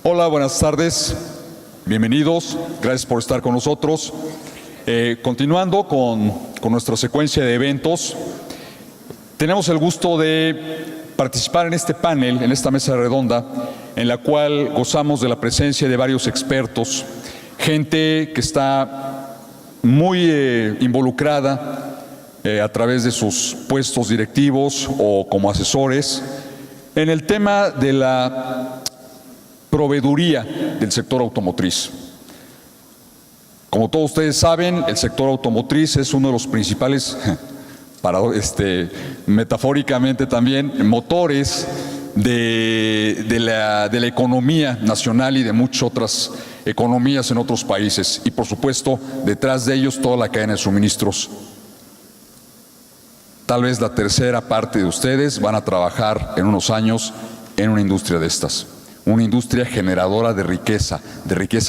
Hola, buenas tardes. Bienvenidos. Gracias por estar con nosotros. Continuando con nuestra secuencia de eventos, tenemos el gusto de participar en este panel, en esta mesa redonda, en la cual gozamos de la presencia de varios expertos, gente que está muy involucrada a través de sus puestos directivos o como asesores en el tema de la proveeduría del sector automotriz. Como todos ustedes saben, el sector automotriz es uno de los principales, metafóricamente también, motores de la economía nacional y de muchas otras economías en otros países. Y por supuesto, detrás de ellos toda la cadena de suministros. Tal vez la tercera parte de ustedes van a trabajar en unos años en una industria de estas. Una industria generadora de riqueza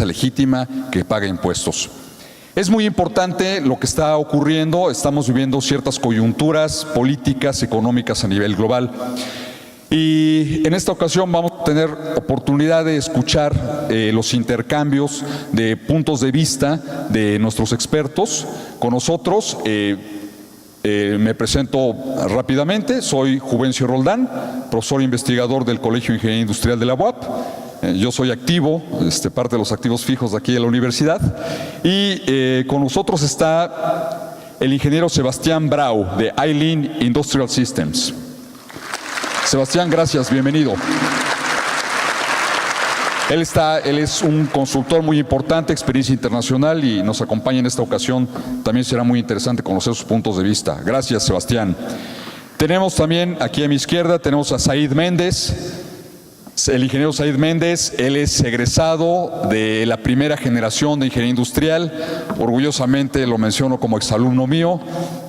legítima que paga impuestos. Es muy importante lo que está ocurriendo, estamos viviendo ciertas coyunturas políticas, económicas a nivel global. Y en esta ocasión vamos a tener oportunidad de escuchar los intercambios de puntos de vista de nuestros expertos con nosotros. Me presento rápidamente, soy Juvencio Roldán, profesor investigador del Colegio de Ingeniería Industrial de la UAP. Yo soy activo, parte de los activos fijos de aquí de la universidad. Y con nosotros está el ingeniero Sebastián Brau, de Aylin Industrial Systems. Sebastián, gracias, bienvenido. Él es un consultor muy importante, experiencia internacional, y nos acompaña en esta ocasión. También será muy interesante conocer sus puntos de vista. Gracias, Sebastián. Tenemos también aquí a mi izquierda, tenemos a Said Méndez, el ingeniero Said Méndez. Él es egresado de la primera generación de ingeniería industrial. Orgullosamente lo menciono como exalumno mío.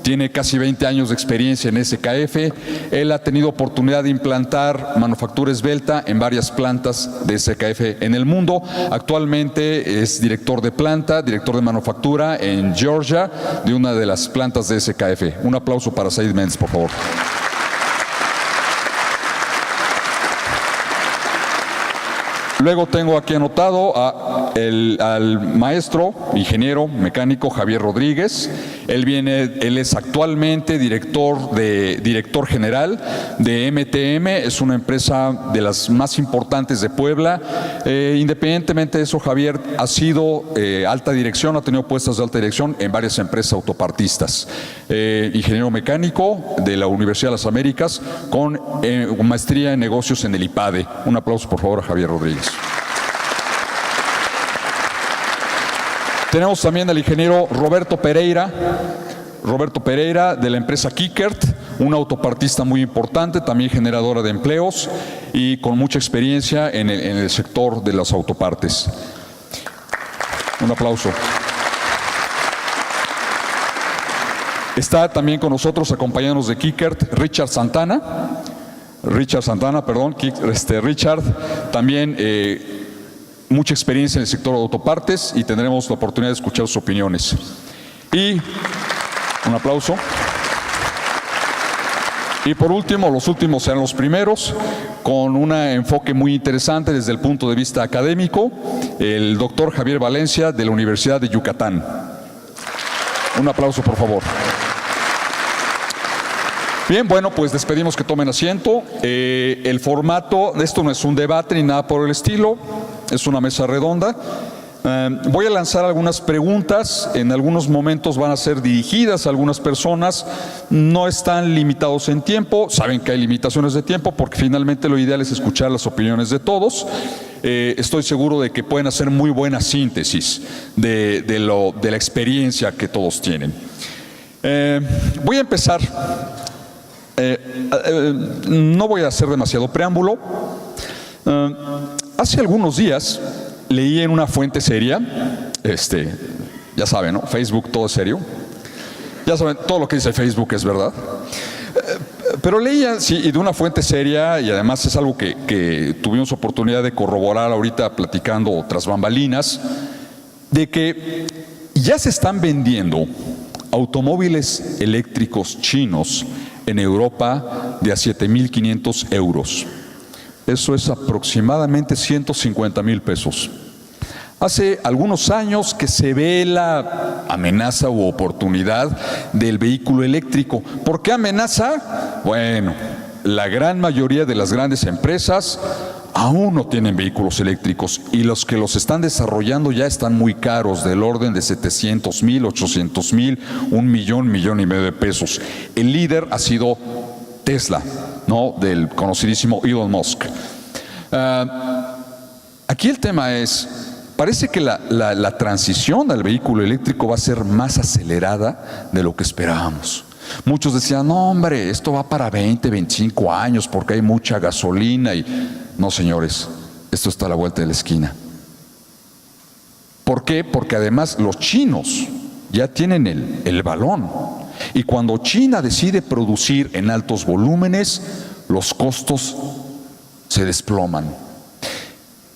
Tiene casi 20 años de experiencia en SKF. Él ha tenido oportunidad de implantar manufactura esbelta en varias plantas de SKF en el mundo. Actualmente es director de planta, director de manufactura en Georgia, de una de las plantas de SKF. Un aplauso para Said Méndez, por favor. Luego tengo aquí anotado al maestro, ingeniero mecánico Javier Rodríguez. Él es actualmente director general de MTM, es una empresa de las más importantes de Puebla. Independientemente de eso, Javier ha sido alta dirección, ha tenido puestos de alta dirección en varias empresas autopartistas. Ingeniero mecánico de la Universidad de las Américas con maestría en negocios en el IPADE. Un aplauso, por favor, a Javier Rodríguez. Tenemos también al ingeniero Roberto Pereira de la empresa Kickert, una autopartista muy importante, también generadora de empleos y con mucha experiencia en el sector de las autopartes. Un aplauso. Está también con nosotros, acompañándonos de Kickert, Richard Santana, Richard, también mucha experiencia en el sector de autopartes, y tendremos la oportunidad de escuchar sus opiniones. Y un aplauso. Y por último, los últimos serán los primeros, con un enfoque muy interesante desde el punto de vista académico, el doctor Javier Valencia de la Universidad de Yucatán. Un aplauso, por favor. Bien, bueno, pues les pedimos que tomen asiento. El formato, esto no es un debate ni nada por el estilo, es una mesa redonda. Voy a lanzar algunas preguntas, en algunos momentos van a ser dirigidas a algunas personas, no están limitados en tiempo, saben que hay limitaciones de tiempo porque finalmente lo ideal es escuchar las opiniones de todos. Estoy seguro de que pueden hacer muy buena síntesis de la experiencia que todos tienen. Voy a empezar. No voy a hacer demasiado preámbulo. Hace algunos días leí en una fuente seria, ya saben, ¿no? Facebook, todo es serio. Ya saben, todo lo que dice Facebook es verdad. Pero leía, sí, y de una fuente seria, y además es algo que tuvimos oportunidad de corroborar ahorita platicando tras bambalinas, de que ya se están vendiendo automóviles eléctricos chinos en Europa de a 7.500 euros. Eso es aproximadamente 150,000 pesos. Hace algunos años que se ve la amenaza u oportunidad del vehículo eléctrico. ¿Por qué amenaza? Bueno, la gran mayoría de las grandes empresas aún no tienen vehículos eléctricos y los que los están desarrollando ya están muy caros, del orden de 700,000, 800,000, 1,000,000, 1,500,000 de pesos. El líder ha sido Tesla, ¿no?, del conocidísimo Elon Musk. Aquí el tema es, parece que la transición al vehículo eléctrico va a ser más acelerada de lo que esperábamos. Muchos decían, no hombre, esto va para 20, 25 años porque hay mucha gasolina y... No, señores, esto está a la vuelta de la esquina. ¿Por qué? Porque además los chinos ya tienen el balón. Y cuando China decide producir en altos volúmenes, los costos se desploman.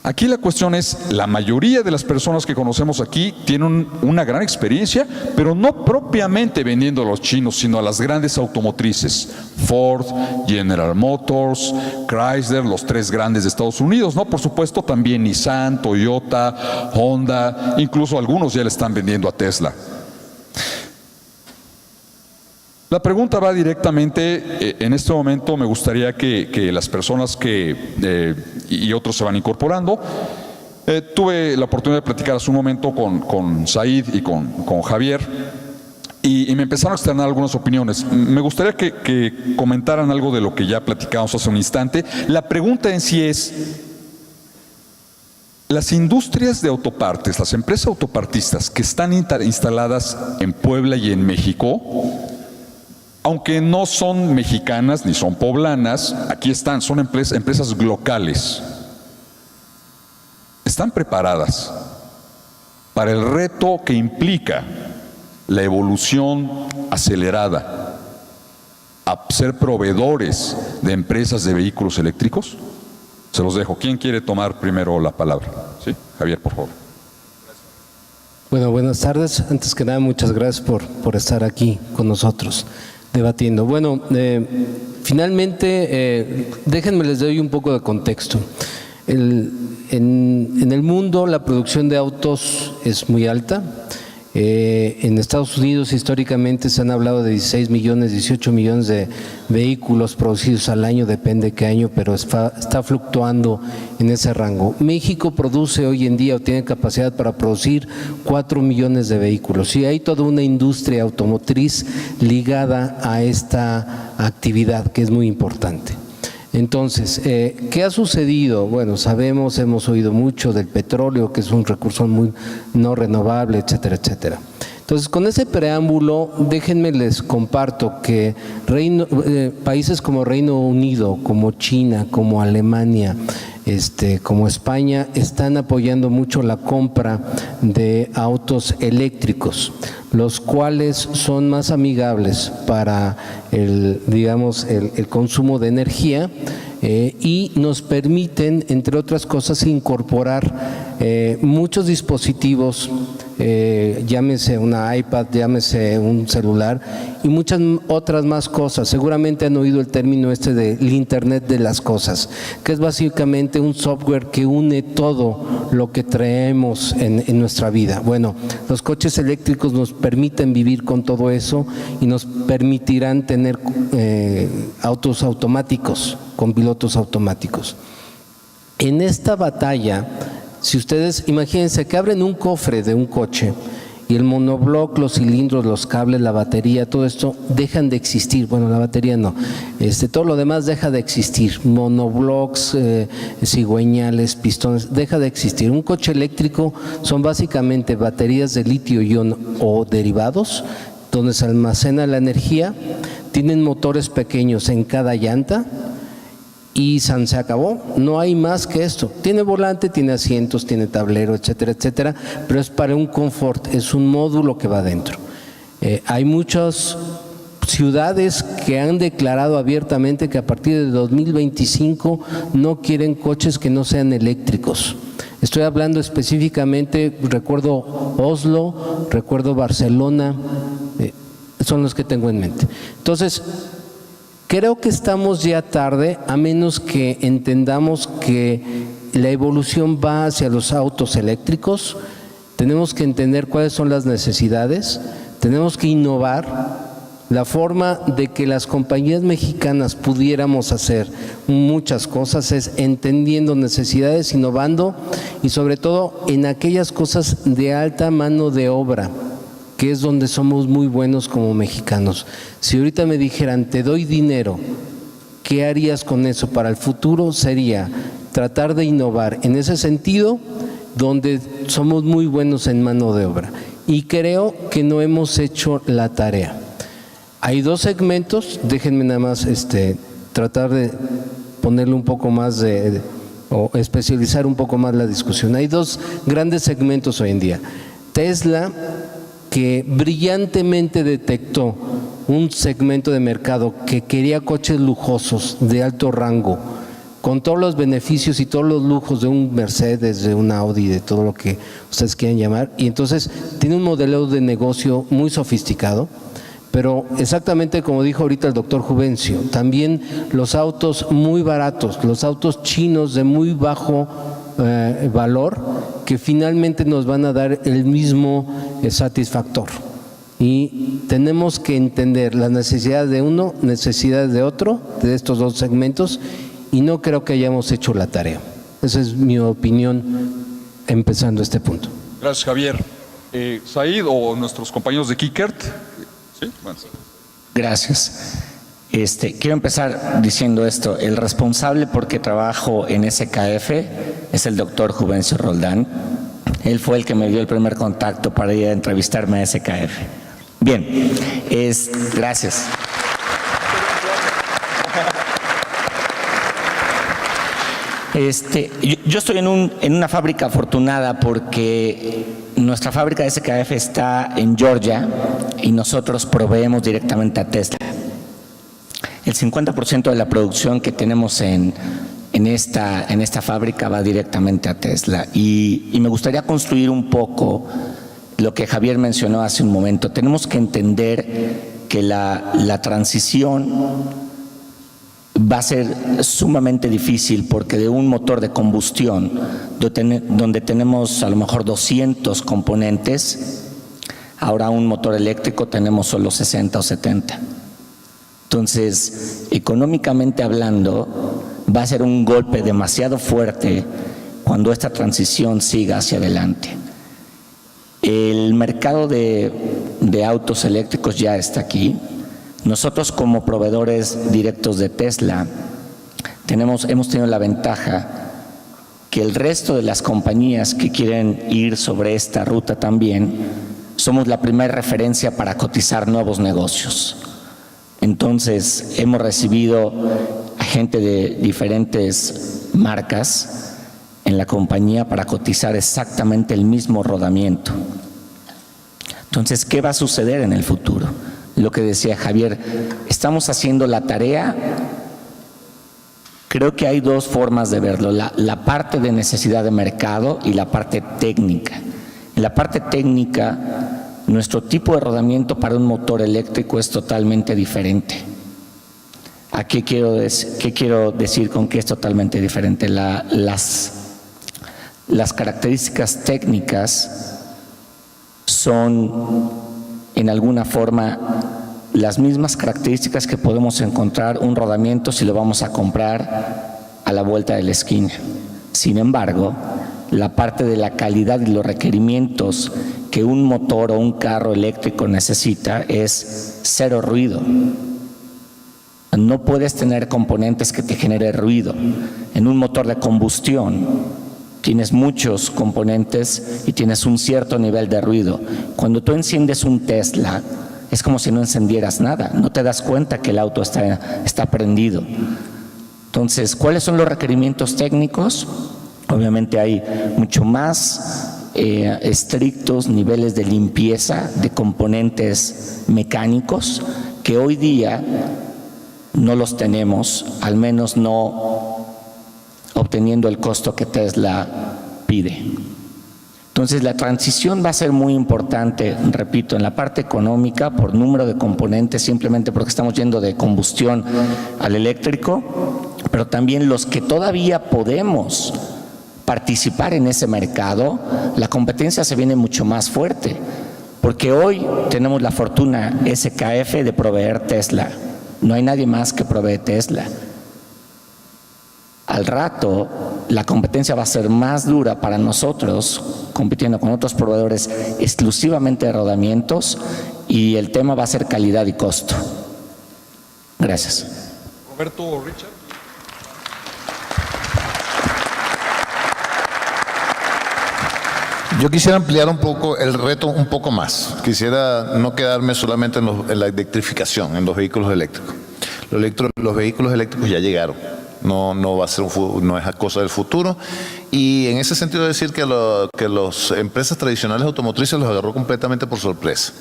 Aquí la cuestión es, la mayoría de las personas que conocemos aquí tienen una gran experiencia, pero no propiamente vendiendo a los chinos, sino a las grandes automotrices, Ford, General Motors, Chrysler, los tres grandes de Estados Unidos, ¿no? Por supuesto también Nissan, Toyota, Honda, incluso algunos ya le están vendiendo a Tesla. La pregunta va directamente, en este momento me gustaría que las personas y otros se van incorporando. Tuve la oportunidad de platicar hace un momento con Said y con Javier y me empezaron a externar algunas opiniones. Me gustaría que comentaran algo de lo que ya platicamos hace un instante. La pregunta en sí es, las industrias de autopartes, las empresas autopartistas que están instaladas en Puebla y en México, aunque no son mexicanas ni son poblanas, aquí están, son empresas locales. ¿Están preparadas para el reto que implica la evolución acelerada a ser proveedores de empresas de vehículos eléctricos? Se los dejo. ¿Quién quiere tomar primero la palabra? ¿Sí? Javier, por favor. Bueno, buenas tardes. Antes que nada, muchas gracias por estar aquí con nosotros debatiendo. Bueno, finalmente, déjenme les doy un poco de contexto. En el mundo la producción de autos es muy alta. En Estados Unidos históricamente se han hablado de 16 millones, 18 millones de vehículos producidos al año, depende qué año, pero está fluctuando en ese rango. México produce hoy en día o tiene capacidad para producir 4 millones de vehículos y hay toda una industria automotriz ligada a esta actividad que es muy importante. Entonces, ¿qué ha sucedido? Bueno, sabemos, hemos oído mucho del petróleo, que es un recurso muy no renovable, etcétera, etcétera. Entonces, con ese preámbulo, déjenme les comparto que países como Reino Unido, como China, como Alemania, como España, están apoyando mucho la compra de autos eléctricos, los cuales son más amigables para el consumo de energía y nos permiten, entre otras cosas, incorporar muchos dispositivos, llámese una iPad, llámese un celular y muchas otras más cosas. Seguramente han oído el término del Internet de las cosas, que es básicamente un software que une todo lo que traemos en nuestra vida. Bueno, los coches eléctricos nos permiten vivir con todo eso y nos permitirán tener autos automáticos, con pilotos automáticos. En esta batalla, si ustedes imagínense que abren un cofre de un coche y el monobloc, los cilindros, los cables, la batería, todo esto dejan de existir. Bueno, la batería no, todo lo demás deja de existir. Monoblocks, cigüeñales, pistones, deja de existir. Un coche eléctrico son básicamente baterías de litio-ion o derivados, donde se almacena la energía, tienen motores pequeños en cada llanta, y se acabó, no hay más que esto. Tiene volante, tiene asientos, tiene tablero, etcétera, etcétera, pero es para un confort, es un módulo que va adentro. Hay muchas ciudades que han declarado abiertamente que a partir de 2025 no quieren coches que no sean eléctricos. Estoy hablando específicamente, recuerdo Oslo, recuerdo Barcelona, son los que tengo en mente. Entonces, Creo que estamos ya tarde, a menos que entendamos que la evolución va hacia los autos eléctricos. Tenemos que entender cuáles son las necesidades, tenemos que innovar. La forma de que las compañías mexicanas pudiéramos hacer muchas cosas es entendiendo necesidades, innovando y sobre todo en aquellas cosas de alta mano de obra, que es donde somos muy buenos como mexicanos. Si ahorita me dijeran, te doy dinero, ¿qué harías con eso para el futuro? Sería tratar de innovar en ese sentido, donde somos muy buenos en mano de obra. Y creo que no hemos hecho la tarea. Hay dos segmentos, déjenme nada más tratar de ponerle un poco más o especializar un poco más la discusión. Hay dos grandes segmentos hoy en día. Tesla, que brillantemente detectó un segmento de mercado que quería coches lujosos de alto rango, con todos los beneficios y todos los lujos de un Mercedes, de un Audi, de todo lo que ustedes quieran llamar, y entonces tiene un modelo de negocio muy sofisticado. Pero exactamente como dijo ahorita el doctor Juvencio, también los autos muy baratos, los autos chinos de muy bajo valor, que finalmente nos van a dar el mismo satisfactor. Y tenemos que entender las necesidades de uno, necesidades de otro, de estos dos segmentos, y no creo que hayamos hecho la tarea. Esa es mi opinión empezando este punto. Gracias, Javier. Said o nuestros compañeros de Kickert. ¿Sí? Bueno. Gracias. Quiero empezar diciendo esto. El responsable porque trabajo en SKF es el doctor Juvencio Roldán. Él fue el que me dio el primer contacto para ir a entrevistarme a SKF. Bien, gracias. Yo estoy en una fábrica afortunada porque nuestra fábrica de SKF está en Georgia y nosotros proveemos directamente a Tesla. El 50% de la producción que tenemos en esta fábrica va directamente a Tesla y me gustaría construir un poco lo que Javier mencionó hace un momento. Tenemos que entender que la transición va a ser sumamente difícil porque de un motor de combustión donde tenemos a lo mejor 200 componentes, ahora un motor eléctrico tenemos solo 60 o 70. Entonces, económicamente hablando, va a ser un golpe demasiado fuerte cuando esta transición siga hacia adelante. El mercado de autos eléctricos ya está aquí. Nosotros como proveedores directos de Tesla hemos tenido la ventaja que el resto de las compañías que quieren ir sobre esta ruta también, somos la primera referencia para cotizar nuevos negocios. Entonces hemos recibido a gente de diferentes marcas en la compañía para cotizar exactamente el mismo rodamiento. Entonces, ¿qué va a suceder en el futuro? Lo que decía Javier, estamos haciendo la tarea. Creo que hay dos formas de verlo, la parte de necesidad de mercado y la parte técnica. En la parte técnica, nuestro tipo de rodamiento para un motor eléctrico es totalmente diferente. ¿A qué quiero decir con que es totalmente diferente? Las características técnicas son en alguna forma las mismas características que podemos encontrar un rodamiento si lo vamos a comprar a la vuelta de la esquina. Sin embargo, la parte de la calidad y los requerimientos que un motor o un carro eléctrico necesita es cero ruido. No puedes tener componentes que te generen ruido. En un motor de combustión tienes muchos componentes y tienes un cierto nivel de ruido. Cuando tú enciendes un Tesla, es como si no encendieras nada. No te das cuenta que el auto está prendido. Entonces, ¿cuáles son los requerimientos técnicos? Obviamente hay mucho más estrictos niveles de limpieza de componentes mecánicos que hoy día no los tenemos, al menos no obteniendo el costo que Tesla pide. Entonces, la transición va a ser muy importante, repito, en la parte económica, por número de componentes, simplemente porque estamos yendo de combustión al eléctrico, pero también los que todavía podemos participar en ese mercado, la competencia se viene mucho más fuerte, porque hoy tenemos la fortuna SKF de proveer Tesla. No hay nadie más que provee Tesla. Al rato, la competencia va a ser más dura para nosotros, compitiendo con otros proveedores exclusivamente de rodamientos, y el tema va a ser calidad y costo. Gracias. Roberto o Richard. Yo quisiera ampliar un poco el reto, un poco más. Quisiera no quedarme solamente en la electrificación, en los vehículos eléctricos. Los vehículos eléctricos ya llegaron. No va a ser no es cosa del futuro, y en ese sentido decir que las empresas tradicionales automotrices los agarró completamente por sorpresa.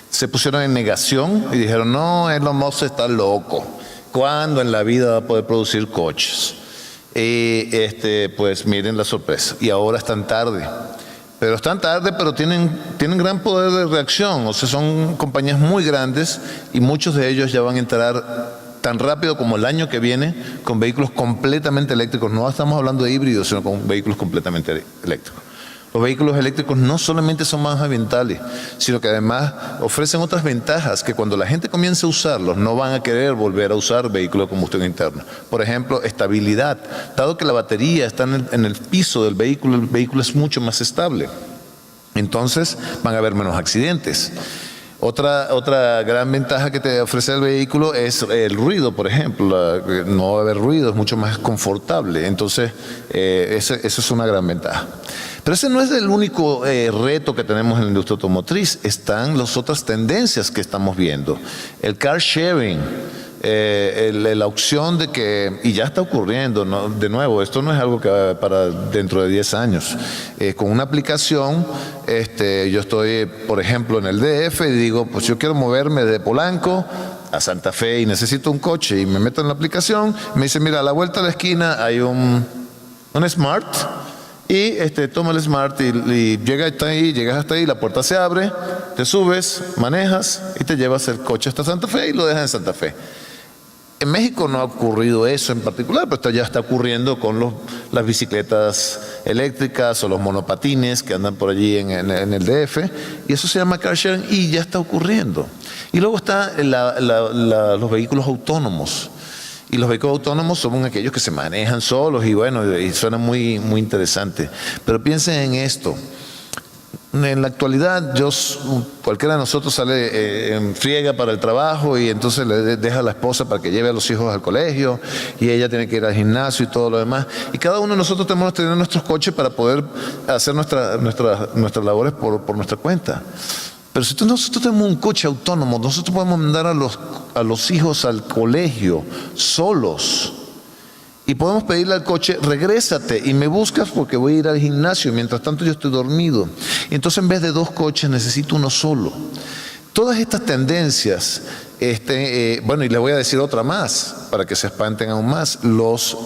Se pusieron en negación y dijeron: no, Elon Musk está loco, ¿cuándo en la vida va a poder producir coches? Y pues miren la sorpresa, y ahora están tarde. Pero están tarde, pero tienen gran poder de reacción. O sea, son compañías muy grandes y muchos de ellos ya van a entrar tan rápido como el año que viene con vehículos completamente eléctricos. No estamos hablando de híbridos, sino con vehículos completamente eléctricos. Los vehículos eléctricos no solamente son más ambientales, sino que además ofrecen otras ventajas que cuando la gente comience a usarlos no van a querer volver a usar vehículos de combustión interna. Por ejemplo, estabilidad. Dado que la batería está en el piso del vehículo, el vehículo es mucho más estable. Entonces van a haber menos accidentes. Otra gran ventaja que te ofrece el vehículo es el ruido, por ejemplo. No va a haber ruido, es mucho más confortable. Entonces, eso es una gran ventaja. Pero ese no es el único reto que tenemos en la industria automotriz. Están las otras tendencias que estamos viendo. El car sharing, la opción de que, y ya está ocurriendo, ¿no? De nuevo, esto no es algo que va para dentro de 10 años. Con una aplicación, yo estoy, por ejemplo, en el DF y digo, pues yo quiero moverme de Polanco a Santa Fe y necesito un coche, y me meto en la aplicación, me dice: mira, a la vuelta de la esquina hay un Smart, y toma el Smart y llegas hasta ahí, la puerta se abre, te subes, manejas y te llevas el coche hasta Santa Fe y lo dejas en Santa Fe. En México no ha ocurrido eso en particular, pero esto ya está ocurriendo con las bicicletas eléctricas o los monopatines que andan por allí en el DF, y eso se llama car sharing y ya está ocurriendo. Y luego están los vehículos autónomos. Y los vehículos autónomos son aquellos que se manejan solos y bueno, y suena muy, muy interesante. Pero piensen en esto. En la actualidad, cualquiera de nosotros sale en friega para el trabajo y entonces le deja a la esposa para que lleve a los hijos al colegio, y ella tiene que ir al gimnasio y todo lo demás. Y cada uno de nosotros tenemos que tener nuestros coches para poder hacer nuestras labores por nuestra cuenta. Pero si nosotros tenemos un coche autónomo, nosotros podemos mandar a los hijos al colegio solos. Y podemos pedirle al coche: regrésate y me buscas porque voy a ir al gimnasio, mientras tanto yo estoy dormido. Y entonces, en vez de 2 coches, necesito uno solo. Todas estas tendencias, bueno, y les voy a decir otra más, para que se espanten aún más: los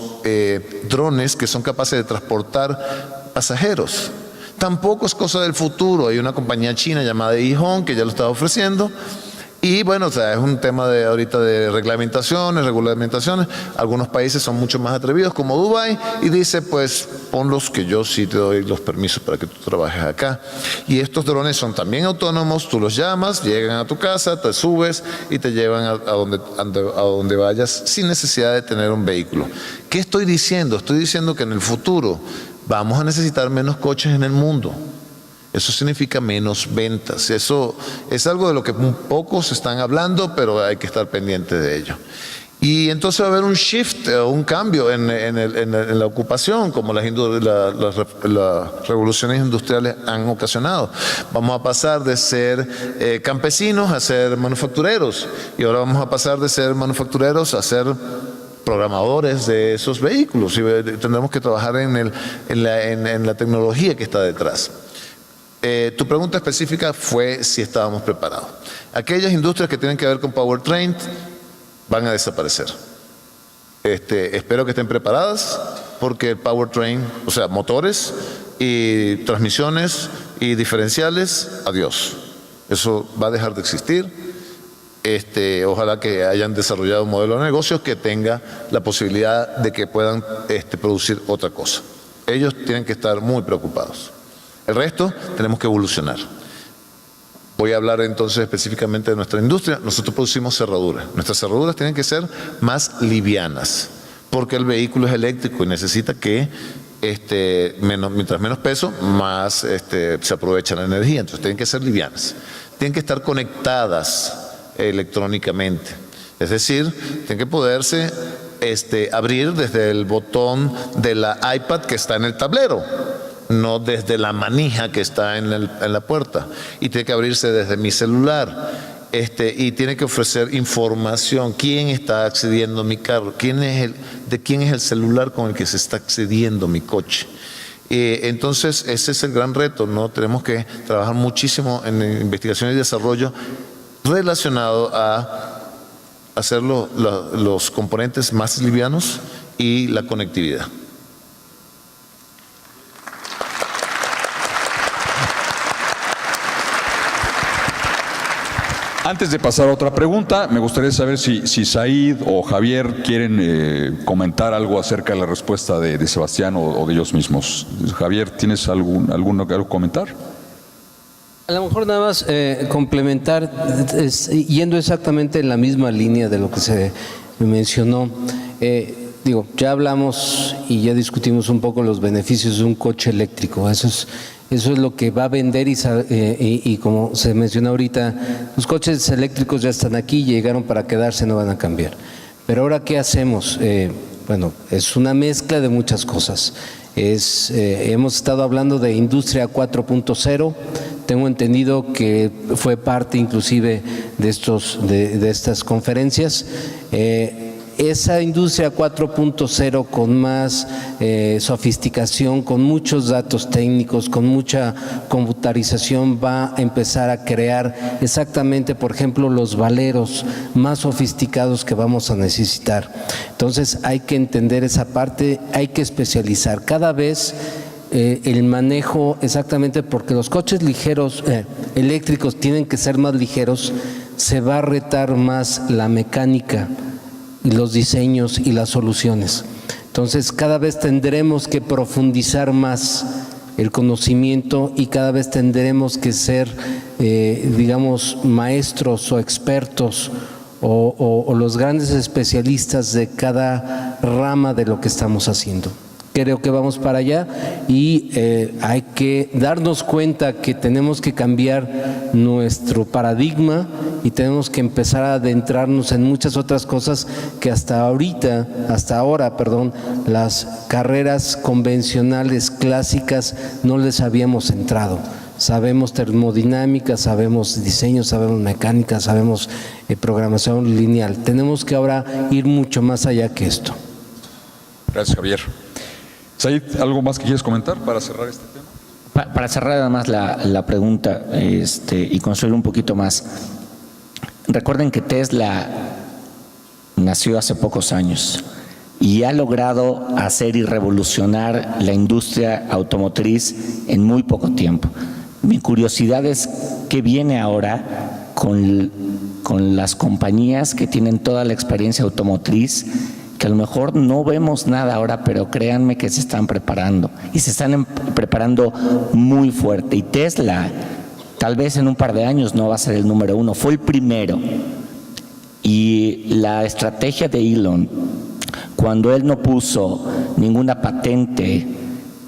drones que son capaces de transportar pasajeros. Tampoco es cosa del futuro. Hay una compañía china llamada Yihon que ya lo está ofreciendo. Y bueno, o sea, es un tema ahorita de regulamentaciones. Algunos países son mucho más atrevidos, como Dubái, y dice: pues ponlos, que yo sí te doy los permisos para que tú trabajes acá. Y estos drones son también autónomos. Tú los llamas, llegan a tu casa, te subes y te llevan a donde vayas sin necesidad de tener un vehículo. ¿Qué estoy diciendo? Estoy diciendo que en el futuro vamos a necesitar menos coches en el mundo. Eso significa menos ventas. Eso es algo de lo que pocos están hablando, pero hay que estar pendiente de ello. Y entonces va a haber un shift, un cambio en la ocupación, como las revoluciones industriales han ocasionado. Vamos a pasar de ser campesinos a ser manufactureros, y ahora vamos a pasar de ser manufactureros a ser programadores de esos vehículos, y tendremos que trabajar en la tecnología que está detrás. Tu pregunta específica fue si estábamos preparados. Aquellas industrias que tienen que ver con powertrain van a desaparecer. Espero que estén preparadas, porque el powertrain, o sea, motores y transmisiones y diferenciales, adiós. Eso va a dejar de existir. Ojalá que hayan desarrollado un modelo de negocios que tenga la posibilidad de que puedan producir otra cosa. Ellos tienen que estar muy preocupados. El resto tenemos que evolucionar. Voy a hablar entonces específicamente de nuestra industria. Nosotros producimos cerraduras. Nuestras cerraduras tienen que ser más livianas, porque el vehículo es eléctrico y necesita que mientras menos peso, más se aprovecha la energía. Entonces tienen que ser livianas. Tienen que estar conectadas electrónicamente. Es decir, tienen que poderse abrir desde el botón de la iPad que está en el tablero, no desde la manija que está en la puerta. Y tiene que abrirse desde mi celular. Y tiene que ofrecer información. ¿Quién está accediendo a mi carro? ¿De quién es el celular con el que se está accediendo mi coche? Entonces, ese es el gran reto, ¿no? Tenemos que trabajar muchísimo en investigación y desarrollo relacionado a hacer los componentes más livianos y la conectividad. Antes de pasar a otra pregunta, me gustaría saber si Said o Javier quieren comentar algo acerca de la respuesta de Sebastián o de ellos mismos. Javier, ¿tienes algo que comentar? A lo mejor nada más complementar, yendo exactamente en la misma línea de lo que se mencionó. Ya hablamos y ya discutimos un poco los beneficios de un coche eléctrico. Eso es lo que va a vender y como se mencionó ahorita, los coches eléctricos ya están aquí, llegaron para quedarse, no van a cambiar. Pero ahora, ¿qué hacemos? Es una mezcla de muchas cosas. Hemos estado hablando de Industria 4.0, tengo entendido que fue parte inclusive de estas conferencias. Esa Industria 4.0 con más sofisticación, con muchos datos técnicos, con mucha computarización, va a empezar a crear exactamente, por ejemplo, los valeros más sofisticados que vamos a necesitar. Entonces hay que entender esa parte, hay que especializar cada vez el manejo, exactamente porque los coches ligeros eléctricos tienen que ser más ligeros, se va a retar más la mecánica y los diseños y las soluciones. Entonces cada vez tendremos que profundizar más el conocimiento y cada vez tendremos que ser, maestros o expertos o los grandes especialistas de cada rama de lo que estamos haciendo. Creo que vamos para allá y hay que darnos cuenta que tenemos que cambiar nuestro paradigma y tenemos que empezar a adentrarnos en muchas otras cosas que hasta ahora, las carreras convencionales clásicas no les habíamos entrado. Sabemos termodinámica, sabemos diseño, sabemos mecánica, sabemos programación lineal. Tenemos que ahora ir mucho más allá que esto. Gracias, Javier. Said, ¿algo más que quieres comentar para cerrar este tema? Para cerrar nada más la pregunta y construir un poquito más. Recuerden que Tesla nació hace pocos años y ha logrado hacer y revolucionar la industria automotriz en muy poco tiempo. Mi curiosidad es qué viene ahora con las compañías que tienen toda la experiencia automotriz, que a lo mejor no vemos nada ahora, pero créanme que se están preparando y se están preparando muy fuerte. Y Tesla, tal vez en un par de años no va a ser el número uno, fue el primero. Y la estrategia de Elon, cuando él no puso ninguna patente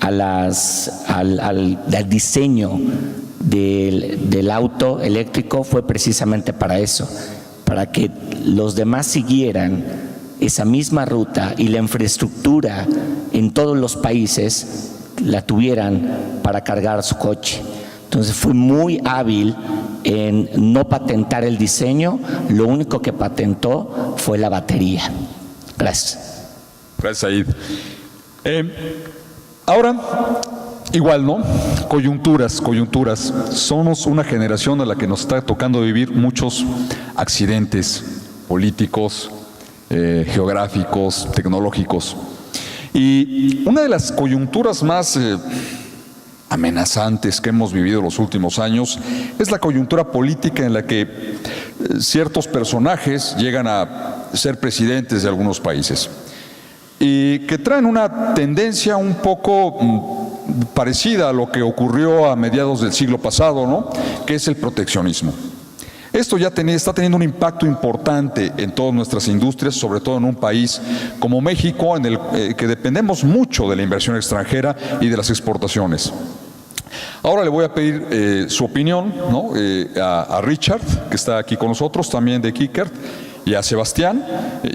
al diseño del auto eléctrico, fue precisamente para eso, para que los demás siguieran esa misma ruta y la infraestructura en todos los países la tuvieran para cargar su coche. Entonces fue muy hábil en no patentar el diseño, lo único que patentó fue la batería. Gracias. Gracias, Said. Ahora, igual, ¿no? Coyunturas. Somos una generación a la que nos está tocando vivir muchos accidentes políticos, geográficos, tecnológicos. Y una de las coyunturas más amenazantes que hemos vivido los últimos años es la coyuntura política en la que ciertos personajes llegan a ser presidentes de algunos países y que traen una tendencia un poco parecida a lo que ocurrió a mediados del siglo pasado, ¿no? Que es el proteccionismo. Esto ya está teniendo un impacto importante en todas nuestras industrias, sobre todo en un país como México, en el que dependemos mucho de la inversión extranjera y de las exportaciones. Ahora le voy a pedir su opinión, ¿no? A Richard, que está aquí con nosotros, también de Kickert, y a Sebastián.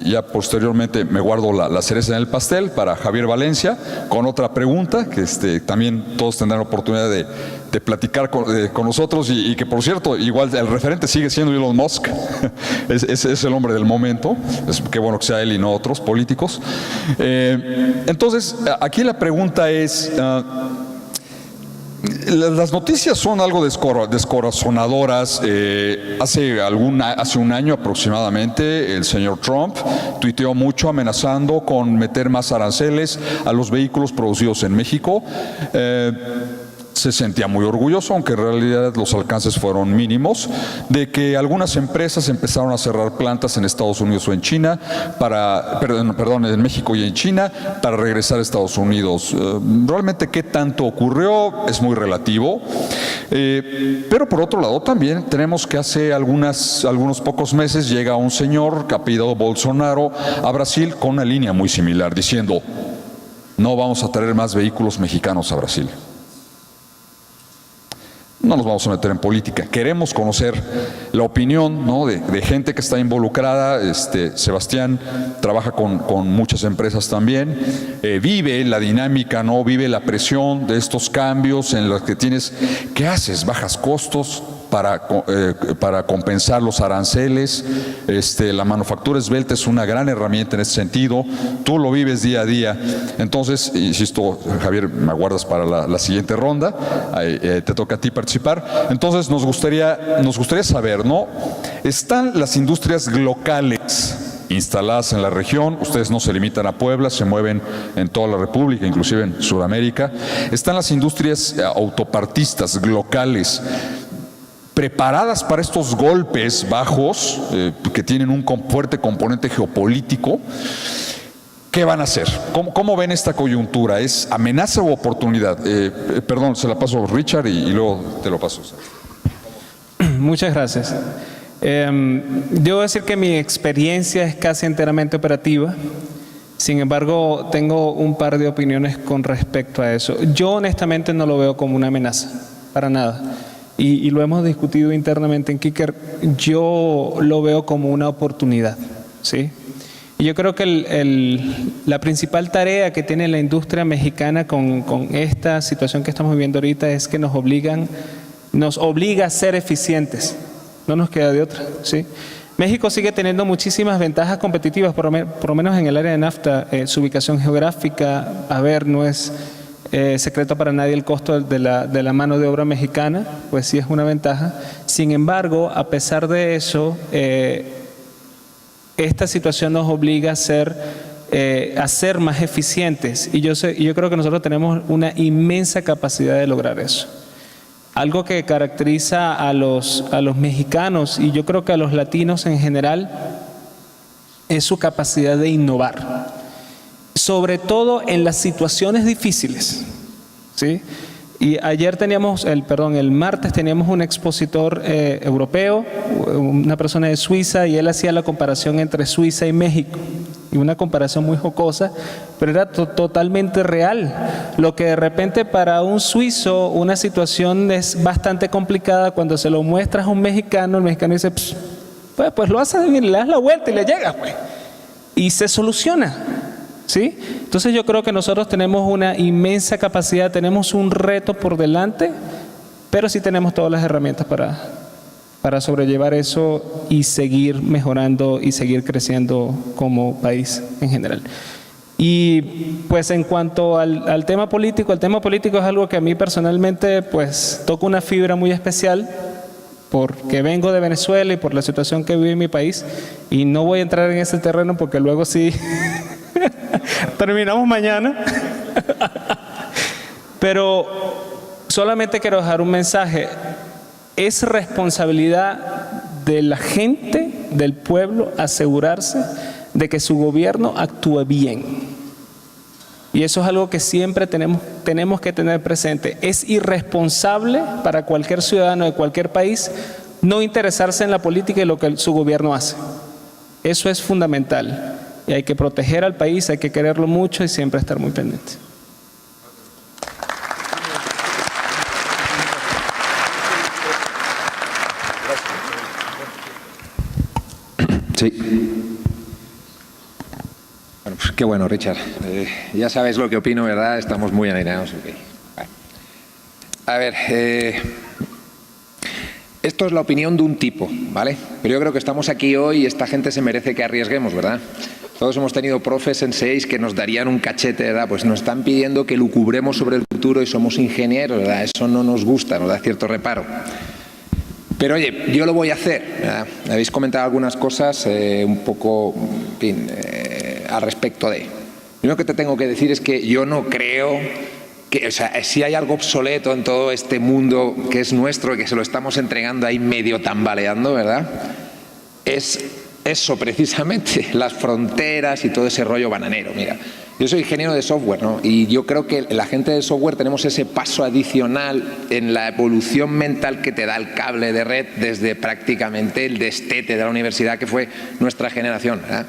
Ya posteriormente me guardo la cereza en el pastel para Javier Valencia, con otra pregunta, que también todos tendrán oportunidad de platicar con nosotros, y que, por cierto, igual el referente sigue siendo Elon Musk. es el hombre del momento. Qué bueno que sea él y no otros políticos. Entonces, aquí la pregunta es... las noticias son algo descorazonadoras. Hace un año aproximadamente, el señor Trump tuiteó mucho amenazando con meter más aranceles a los vehículos producidos en México. Se sentía muy orgulloso, aunque en realidad los alcances fueron mínimos, de que algunas empresas empezaron a cerrar plantas en Estados Unidos o en China, en México y en China, para regresar a Estados Unidos. Realmente qué tanto ocurrió es muy relativo, pero por otro lado también tenemos que hace algunos pocos meses llega un señor apellidado Bolsonaro a Brasil con una línea muy similar, diciendo: no vamos a traer más vehículos mexicanos a Brasil. No nos vamos a meter en política. Queremos conocer la opinión, ¿no? de gente que está involucrada. Sebastián trabaja con muchas empresas también. Vive la dinámica, ¿no? Vive la presión de estos cambios en los que ¿qué haces? Bajas costos para compensar los aranceles. La manufactura esbelta es una gran herramienta en ese sentido. Tú lo vives día a día. Entonces, insisto, Javier, me aguardas para la siguiente ronda. Te toca a ti participar. Entonces, nos gustaría saber, ¿no? ¿Están las industrias locales instaladas en la región? Ustedes no se limitan a Puebla, se mueven en toda la República, inclusive en Sudamérica. ¿Están las industrias autopartistas locales preparadas para estos golpes bajos que tienen un fuerte componente geopolítico? ¿Qué van a hacer? ¿Cómo ven esta coyuntura? ¿Es amenaza o oportunidad? Perdón, se la paso a Richard y luego te lo paso. Muchas gracias. Debo decir que mi experiencia es casi enteramente operativa. Sin embargo, tengo un par de opiniones con respecto a eso. Yo honestamente no lo veo como una amenaza, para nada. Y lo hemos discutido internamente en Kicker. Yo lo veo como una oportunidad, ¿sí? Y yo creo que la principal tarea que tiene la industria mexicana con esta situación que estamos viviendo ahorita es que nos obliga a ser eficientes. No nos queda de otra, ¿sí? México sigue teniendo muchísimas ventajas competitivas, por lo menos en el área de NAFTA. Su ubicación geográfica, no es secreto para nadie el costo de la mano de obra mexicana, pues sí es una ventaja. Sin embargo, a pesar de eso, esta situación nos obliga a ser más eficientes, y yo creo que nosotros tenemos una inmensa capacidad de lograr eso. Algo que caracteriza a los mexicanos, y yo creo que a los latinos en general, es su capacidad de innovar, sobre todo en las situaciones difíciles, ¿sí? Y el martes teníamos un expositor europeo, una persona de Suiza, y él hacía la comparación entre Suiza y México. Y una comparación muy jocosa, pero era totalmente real. Lo que de repente para un suizo una situación es bastante complicada, cuando se lo muestras a un mexicano, el mexicano dice, pues lo haces bien, le das la vuelta y le llegas, pues. Y se soluciona. ¿Sí? Entonces yo creo que nosotros tenemos una inmensa capacidad, tenemos un reto por delante, pero sí tenemos todas las herramientas para sobrellevar eso y seguir mejorando y seguir creciendo como país en general. Y pues en cuanto al tema político, el tema político es algo que a mí personalmente pues toca una fibra muy especial, porque vengo de Venezuela y por la situación que vive en mi país, y no voy a entrar en ese terreno porque luego sí terminamos mañana. Pero solamente quiero dejar un mensaje. Es responsabilidad de la gente, del pueblo, asegurarse de que su gobierno actúe bien. Y eso es algo que siempre tenemos que tener presente. Es irresponsable para cualquier ciudadano de cualquier país no interesarse en la política y lo que su gobierno hace. Eso es fundamental. Y hay que proteger al país, hay que quererlo mucho y siempre estar muy pendiente. Sí. Bueno, pues qué bueno, Richard. Ya sabes lo que opino, ¿verdad? Estamos muy alineados. Okay. Vale. A ver, esto es la opinión de un tipo, ¿vale? Pero yo creo que estamos aquí hoy y esta gente se merece que arriesguemos, ¿verdad? Todos hemos tenido profes en SEIS que nos darían un cachete, ¿verdad? Pues nos están pidiendo que lucubremos sobre el futuro y somos ingenieros, ¿verdad? Eso no nos gusta, nos da cierto reparo. Pero oye, yo lo voy a hacer, ¿verdad? Habéis comentado algunas cosas un poco, en fin, al respecto de. Lo que te tengo que decir es que yo no creo que, o sea, si hay algo obsoleto en todo este mundo que es nuestro y que se lo estamos entregando ahí medio tambaleando, ¿verdad? Es eso precisamente, las fronteras y todo ese rollo bananero. Mira, yo soy ingeniero de software, ¿no? Y yo creo que la gente de software tenemos ese paso adicional en la evolución mental que te da el cable de red desde prácticamente el destete de la universidad que fue nuestra generación, ¿verdad?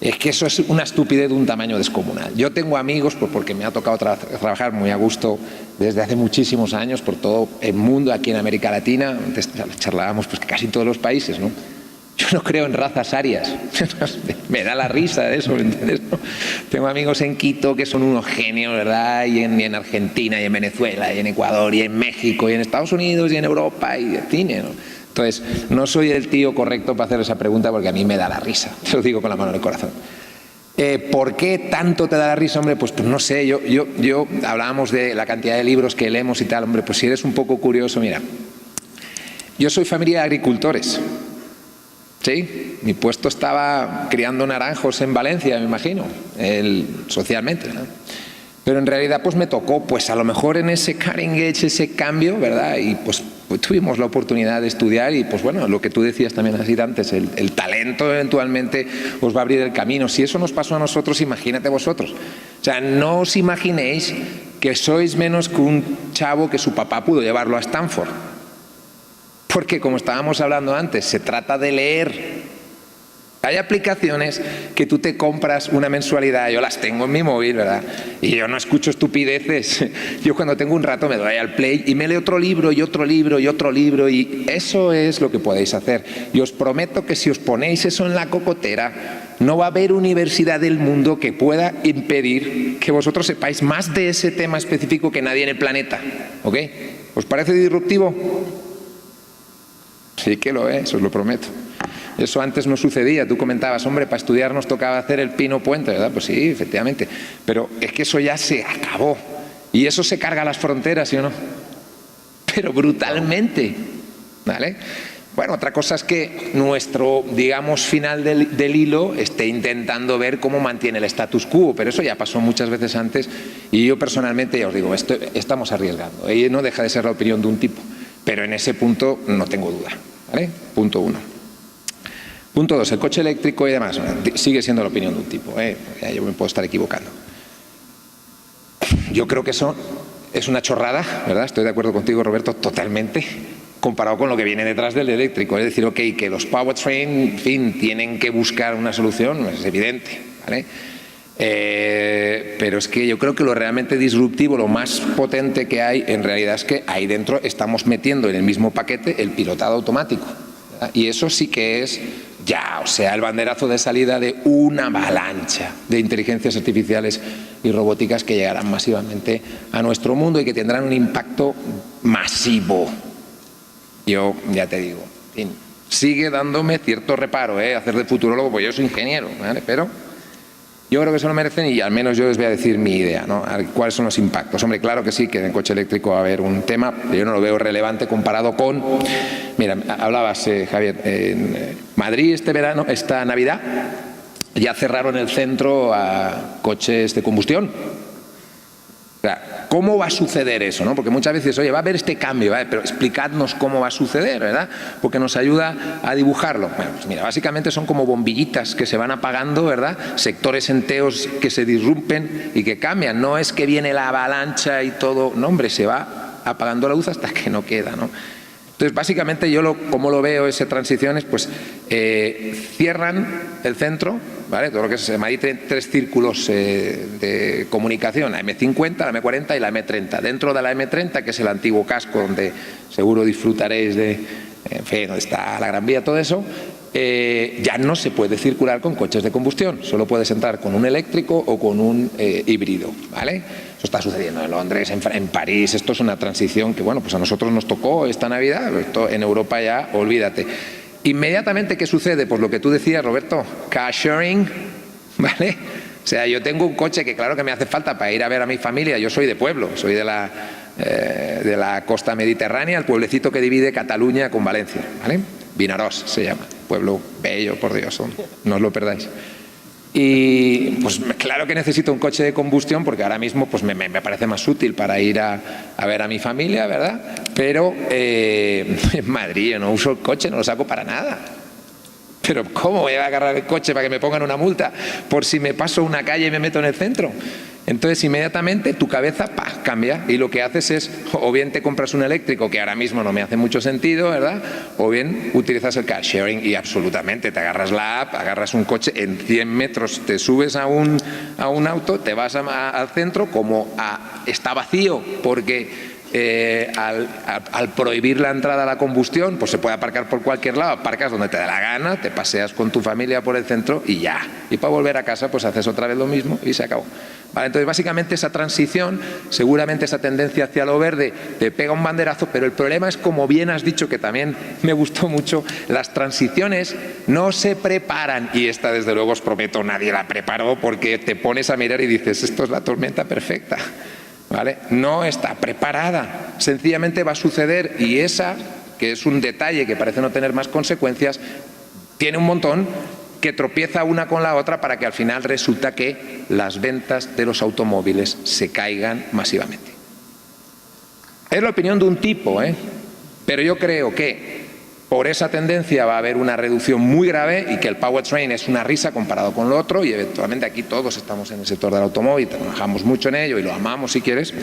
Es que eso es una estupidez de un tamaño descomunal. Yo tengo amigos, pues porque me ha tocado trabajar muy a gusto desde hace muchísimos años por todo el mundo aquí en América Latina. Antes charlábamos pues que casi en todos los países, ¿no? Yo no creo en razas arias. Me da la risa de eso, ¿me entiendes? Tengo amigos en Quito que son unos genios, ¿verdad? Y en Argentina, y en Venezuela, y en Ecuador, y en México, y en Estados Unidos, y en Europa, y de cine, ¿no? Entonces, no soy el tío correcto para hacer esa pregunta porque a mí me da la risa. Te lo digo con la mano en el corazón. ¿Por qué tanto te da la risa, hombre? Pues no sé, yo hablábamos de la cantidad de libros que leemos y tal, hombre, pues si eres un poco curioso, mira. Yo soy familia de agricultores. Sí, mi puesto estaba criando naranjos en Valencia, me imagino, socialmente, ¿no? Pero en realidad pues me tocó, pues a lo mejor en ese cutting edge, ese cambio, ¿verdad? Y pues tuvimos la oportunidad de estudiar y pues bueno, lo que tú decías también así antes, el talento eventualmente os va a abrir el camino. Si eso nos pasó a nosotros, imagínate vosotros. O sea, no os imaginéis que sois menos que un chavo que su papá pudo llevarlo a Stanford. Porque como estábamos hablando antes, se trata de leer. Hay aplicaciones que tú te compras una mensualidad, yo las tengo en mi móvil, ¿verdad? Y yo no escucho estupideces. Yo cuando tengo un rato me doy al play y me leo otro libro y otro libro y otro libro y eso es lo que podéis hacer. Y os prometo que si os ponéis eso en la cocotera, no va a haber universidad del mundo que pueda impedir que vosotros sepáis más de ese tema específico que nadie en el planeta. ¿Ok? ¿Os parece disruptivo? Sí que lo es, os lo prometo. Eso antes no sucedía. Tú comentabas, hombre, para estudiar nos tocaba hacer el Pino Puente, ¿verdad? Pues sí, efectivamente. Pero es que eso ya se acabó. Y eso se carga las fronteras, ¿sí o no? Pero brutalmente, ¿vale? Bueno, otra cosa es que nuestro, digamos, final del hilo esté intentando ver cómo mantiene el status quo, pero eso ya pasó muchas veces antes y yo personalmente, ya os digo, estamos arriesgando. Y no deja de ser la opinión de un tipo. Pero en ese punto no tengo duda, ¿vale? Punto 1. Punto 2, el coche eléctrico y demás. Sigue siendo la opinión de un tipo, ya yo me puedo estar equivocando. Yo creo que eso es una chorrada, ¿verdad? Estoy de acuerdo contigo, Roberto, totalmente, comparado con lo que viene detrás del eléctrico. Es decir, ok, que los powertrain, en fin, tienen que buscar una solución, es evidente, ¿vale? Pero es que yo creo que lo realmente disruptivo, lo más potente que hay en realidad es que ahí dentro estamos metiendo en el mismo paquete el pilotado automático, ¿verdad? Y eso sí que es ya, o sea, el banderazo de salida de una avalancha de inteligencias artificiales y robóticas que llegarán masivamente a nuestro mundo y que tendrán un impacto masivo. Yo ya te digo, sigue dándome cierto reparo hacer de futurólogo, pues yo soy ingeniero, ¿vale? Pero yo creo que se lo merecen y al menos yo les voy a decir mi idea, ¿no? ¿Cuáles son los impactos? Hombre, claro que sí, que en el coche eléctrico va a haber un tema, pero yo no lo veo relevante comparado con... Mira, hablabas, Javier, en Madrid esta Navidad ya cerraron el centro a coches de combustión. O sea, ¿cómo va a suceder eso? ¿No? Porque muchas veces, oye, va a haber este cambio, ¿vale? Pero explicadnos cómo va a suceder, ¿verdad? Porque nos ayuda a dibujarlo. Bueno, pues mira, básicamente son como bombillitas que se van apagando, ¿verdad? Sectores enteros que se disrumpen y que cambian. No es que viene la avalancha y todo, no, hombre, se va apagando la luz hasta que no queda, ¿no? Entonces, básicamente, como lo veo esas transiciones, pues cierran el centro, ¿vale? Todo lo que es Madrid tiene 3 círculos de comunicación, la M50, la M40 y la M30. Dentro de la M30, que es el antiguo casco donde seguro disfrutaréis de, en fin, donde está la Gran Vía, todo eso, ya no se puede circular con coches de combustión, solo puedes entrar con un eléctrico o con un híbrido, ¿vale? Eso está sucediendo en Londres, en París. Esto es una transición que, bueno, pues a nosotros nos tocó esta Navidad, esto en Europa ya, olvídate. Inmediatamente, ¿qué sucede? Pues lo que tú decías, Roberto, car sharing, ¿vale? O sea, yo tengo un coche que claro que me hace falta para ir a ver a mi familia. Yo soy de pueblo, soy de la costa mediterránea, el pueblecito que divide Cataluña con Valencia, ¿vale? Vinaròs se llama, pueblo bello, por Dios, no os lo perdáis. Y pues claro que necesito un coche de combustión porque ahora mismo pues me parece más útil para ir a ver a mi familia, ¿verdad? Pero en Madrid yo no uso el coche, no lo saco para nada. Pero ¿cómo voy a agarrar el coche para que me pongan una multa por si me paso una calle y me meto en el centro? Entonces inmediatamente tu cabeza cambia y lo que haces es o bien te compras un eléctrico, que ahora mismo no me hace mucho sentido, ¿verdad? O bien utilizas el car sharing y absolutamente te agarras la app, agarras un coche, en 100 metros te subes a un auto, te vas al centro, está vacío porque al prohibir la entrada a la combustión, pues se puede aparcar por cualquier lado, aparcas donde te da la gana, te paseas con tu familia por el centro y ya. Y para volver a casa pues haces otra vez lo mismo y se acabó. Vale, entonces básicamente esa transición, seguramente esa tendencia hacia lo verde te pega un banderazo, pero el problema es, como bien has dicho, que también me gustó mucho, las transiciones no se preparan, y esta desde luego os prometo nadie la preparó, porque te pones a mirar y dices, esto es la tormenta perfecta. ¿Vale? No está preparada, sencillamente va a suceder, y esa, que es un detalle que parece no tener más consecuencias, tiene un montón, que tropieza una con la otra para que al final resulta que las ventas de los automóviles se caigan masivamente. Es la opinión de un tipo, pero yo creo que por esa tendencia va a haber una reducción muy grave y que el powertrain es una risa comparado con lo otro, y eventualmente aquí todos estamos en el sector del automóvil, trabajamos mucho en ello y lo amamos si quieres,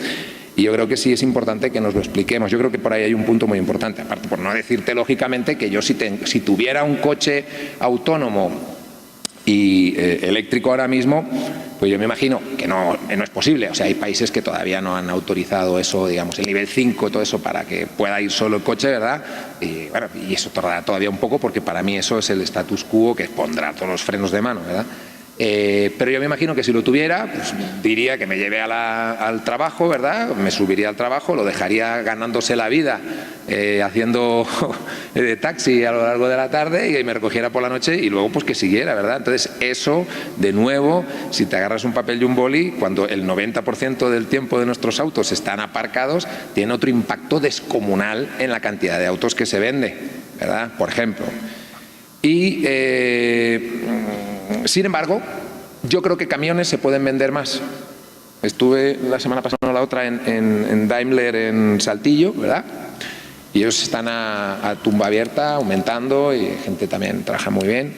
y yo creo que sí es importante que nos lo expliquemos. Yo creo que por ahí hay un punto muy importante, aparte por no decirte lógicamente que yo si tuviera un coche autónomo y eléctrico ahora mismo, pues yo me imagino que no es posible. O sea, hay países que todavía no han autorizado eso, digamos, el nivel 5, todo eso, para que pueda ir solo el coche, ¿verdad? Y bueno, y eso tardará todavía un poco, porque para mí eso es el status quo que pondrá todos los frenos de mano, ¿verdad? Pero yo me imagino que si lo tuviera, pues diría que me lleve al trabajo, ¿verdad? Me subiría al trabajo, lo dejaría ganándose la vida haciendo de taxi a lo largo de la tarde, y me recogiera por la noche y luego pues que siguiera, ¿verdad? Entonces eso, de nuevo, si te agarras un papel y un boli, cuando el 90% del tiempo de nuestros autos están aparcados, tiene otro impacto descomunal en la cantidad de autos que se vende, ¿verdad? Por ejemplo. Y sin embargo, yo creo que camiones se pueden vender más. Estuve la semana pasada, no la otra, en Daimler en Saltillo, ¿verdad? Y ellos están a tumba abierta, aumentando, y gente también trabaja muy bien.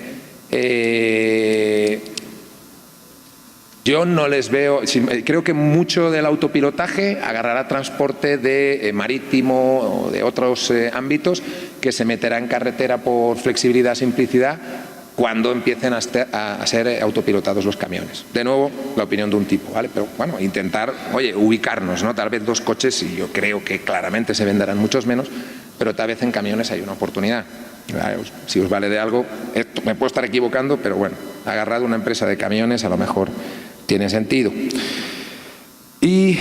Yo no les veo, creo que mucho del autopilotaje agarrará transporte de marítimo o de otros ámbitos, que se meterá en carretera por flexibilidad, simplicidad, cuando empiecen a ser autopilotados los camiones. De nuevo, la opinión de un tipo, ¿vale? Pero bueno, intentar, ubicarnos, ¿no? Tal vez 2 coches, y yo creo que claramente se venderán muchos menos, pero tal vez en camiones hay una oportunidad. Si os vale de algo, me puedo estar equivocando, pero bueno, agarrado una empresa de camiones a lo mejor tiene sentido. Y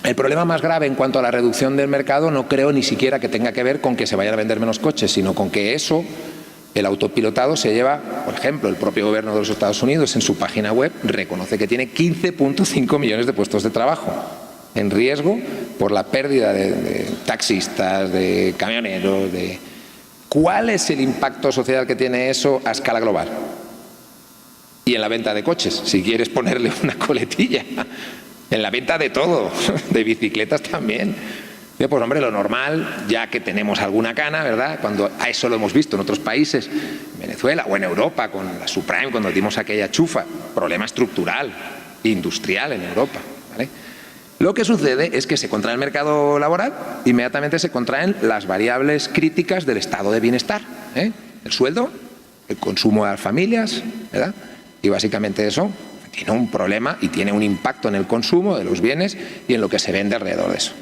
el problema más grave en cuanto a la reducción del mercado no creo ni siquiera que tenga que ver con que se vayan a vender menos coches, sino con que eso, el autopilotado, se lleva, por ejemplo, el propio gobierno de los Estados Unidos en su página web reconoce que tiene 15.5 millones de puestos de trabajo en riesgo por la pérdida de taxistas, de camioneros, de ¿Cuál es el impacto social que tiene eso a escala global? Y en la venta de coches, si quieres ponerle una coletilla. En la venta de todo, de bicicletas también. Pues hombre, lo normal, ya que tenemos alguna cana, ¿verdad? Cuando a eso lo hemos visto en otros países, en Venezuela o en Europa, con la subprime, cuando dimos aquella chufa, problema estructural, industrial en Europa, ¿vale? Lo que sucede es que se contrae el mercado laboral, inmediatamente se contraen las variables críticas del estado de bienestar, ¿eh? El sueldo, el consumo de las familias, ¿verdad? Y básicamente eso tiene un problema y tiene un impacto en el consumo de los bienes y en lo que se vende alrededor de eso,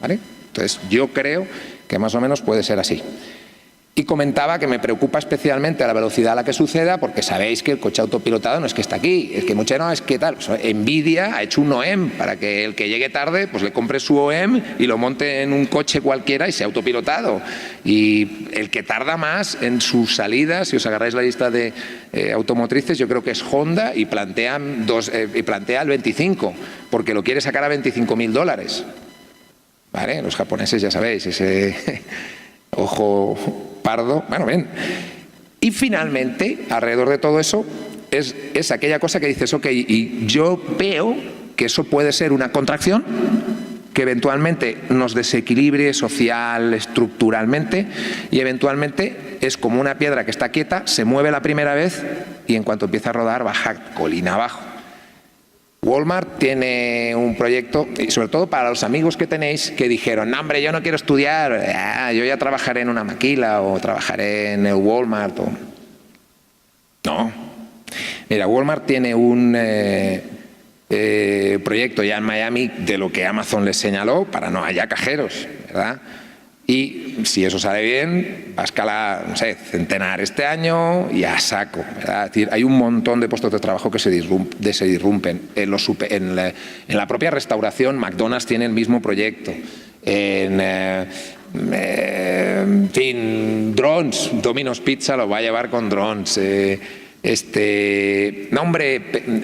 ¿vale? Entonces, yo creo que más o menos puede ser así. Y comentaba que me preocupa especialmente a la velocidad a la que suceda, porque sabéis que el coche autopilotado no es que está aquí, es que mucha no, es que tal. O sea, Nvidia ha hecho un OEM para que el que llegue tarde pues le compre su OEM y lo monte en un coche cualquiera y sea autopilotado. Y el que tarda más en sus salidas, si os agarráis la lista de automotrices, yo creo que es Honda y plantea el 25, porque lo quiere sacar a $25.000. ¿Vale? Los japoneses ya sabéis, ese ojo pardo. Bueno, bien. Y finalmente, alrededor de todo eso, es aquella cosa que dices, ok, y yo veo que eso puede ser una contracción que eventualmente nos desequilibre social, estructuralmente, y eventualmente es como una piedra que está quieta, se mueve la primera vez y en cuanto empieza a rodar baja colina abajo. Walmart tiene un proyecto, y sobre todo para los amigos que tenéis que dijeron, no hombre, yo no quiero estudiar, yo ya trabajaré en una maquila o trabajaré en el Walmart. No. Mira, Walmart tiene un proyecto ya en Miami de lo que Amazon les señaló para no haya cajeros, ¿verdad? Y si eso sale bien, va a escalar, no sé, centenar este año y a saco, ¿verdad? Es decir, hay un montón de puestos de trabajo que se disrumpen. En la propia restauración, McDonald's tiene el mismo proyecto. En fin, drones, Domino's Pizza lo va a llevar con drones. No, hombre,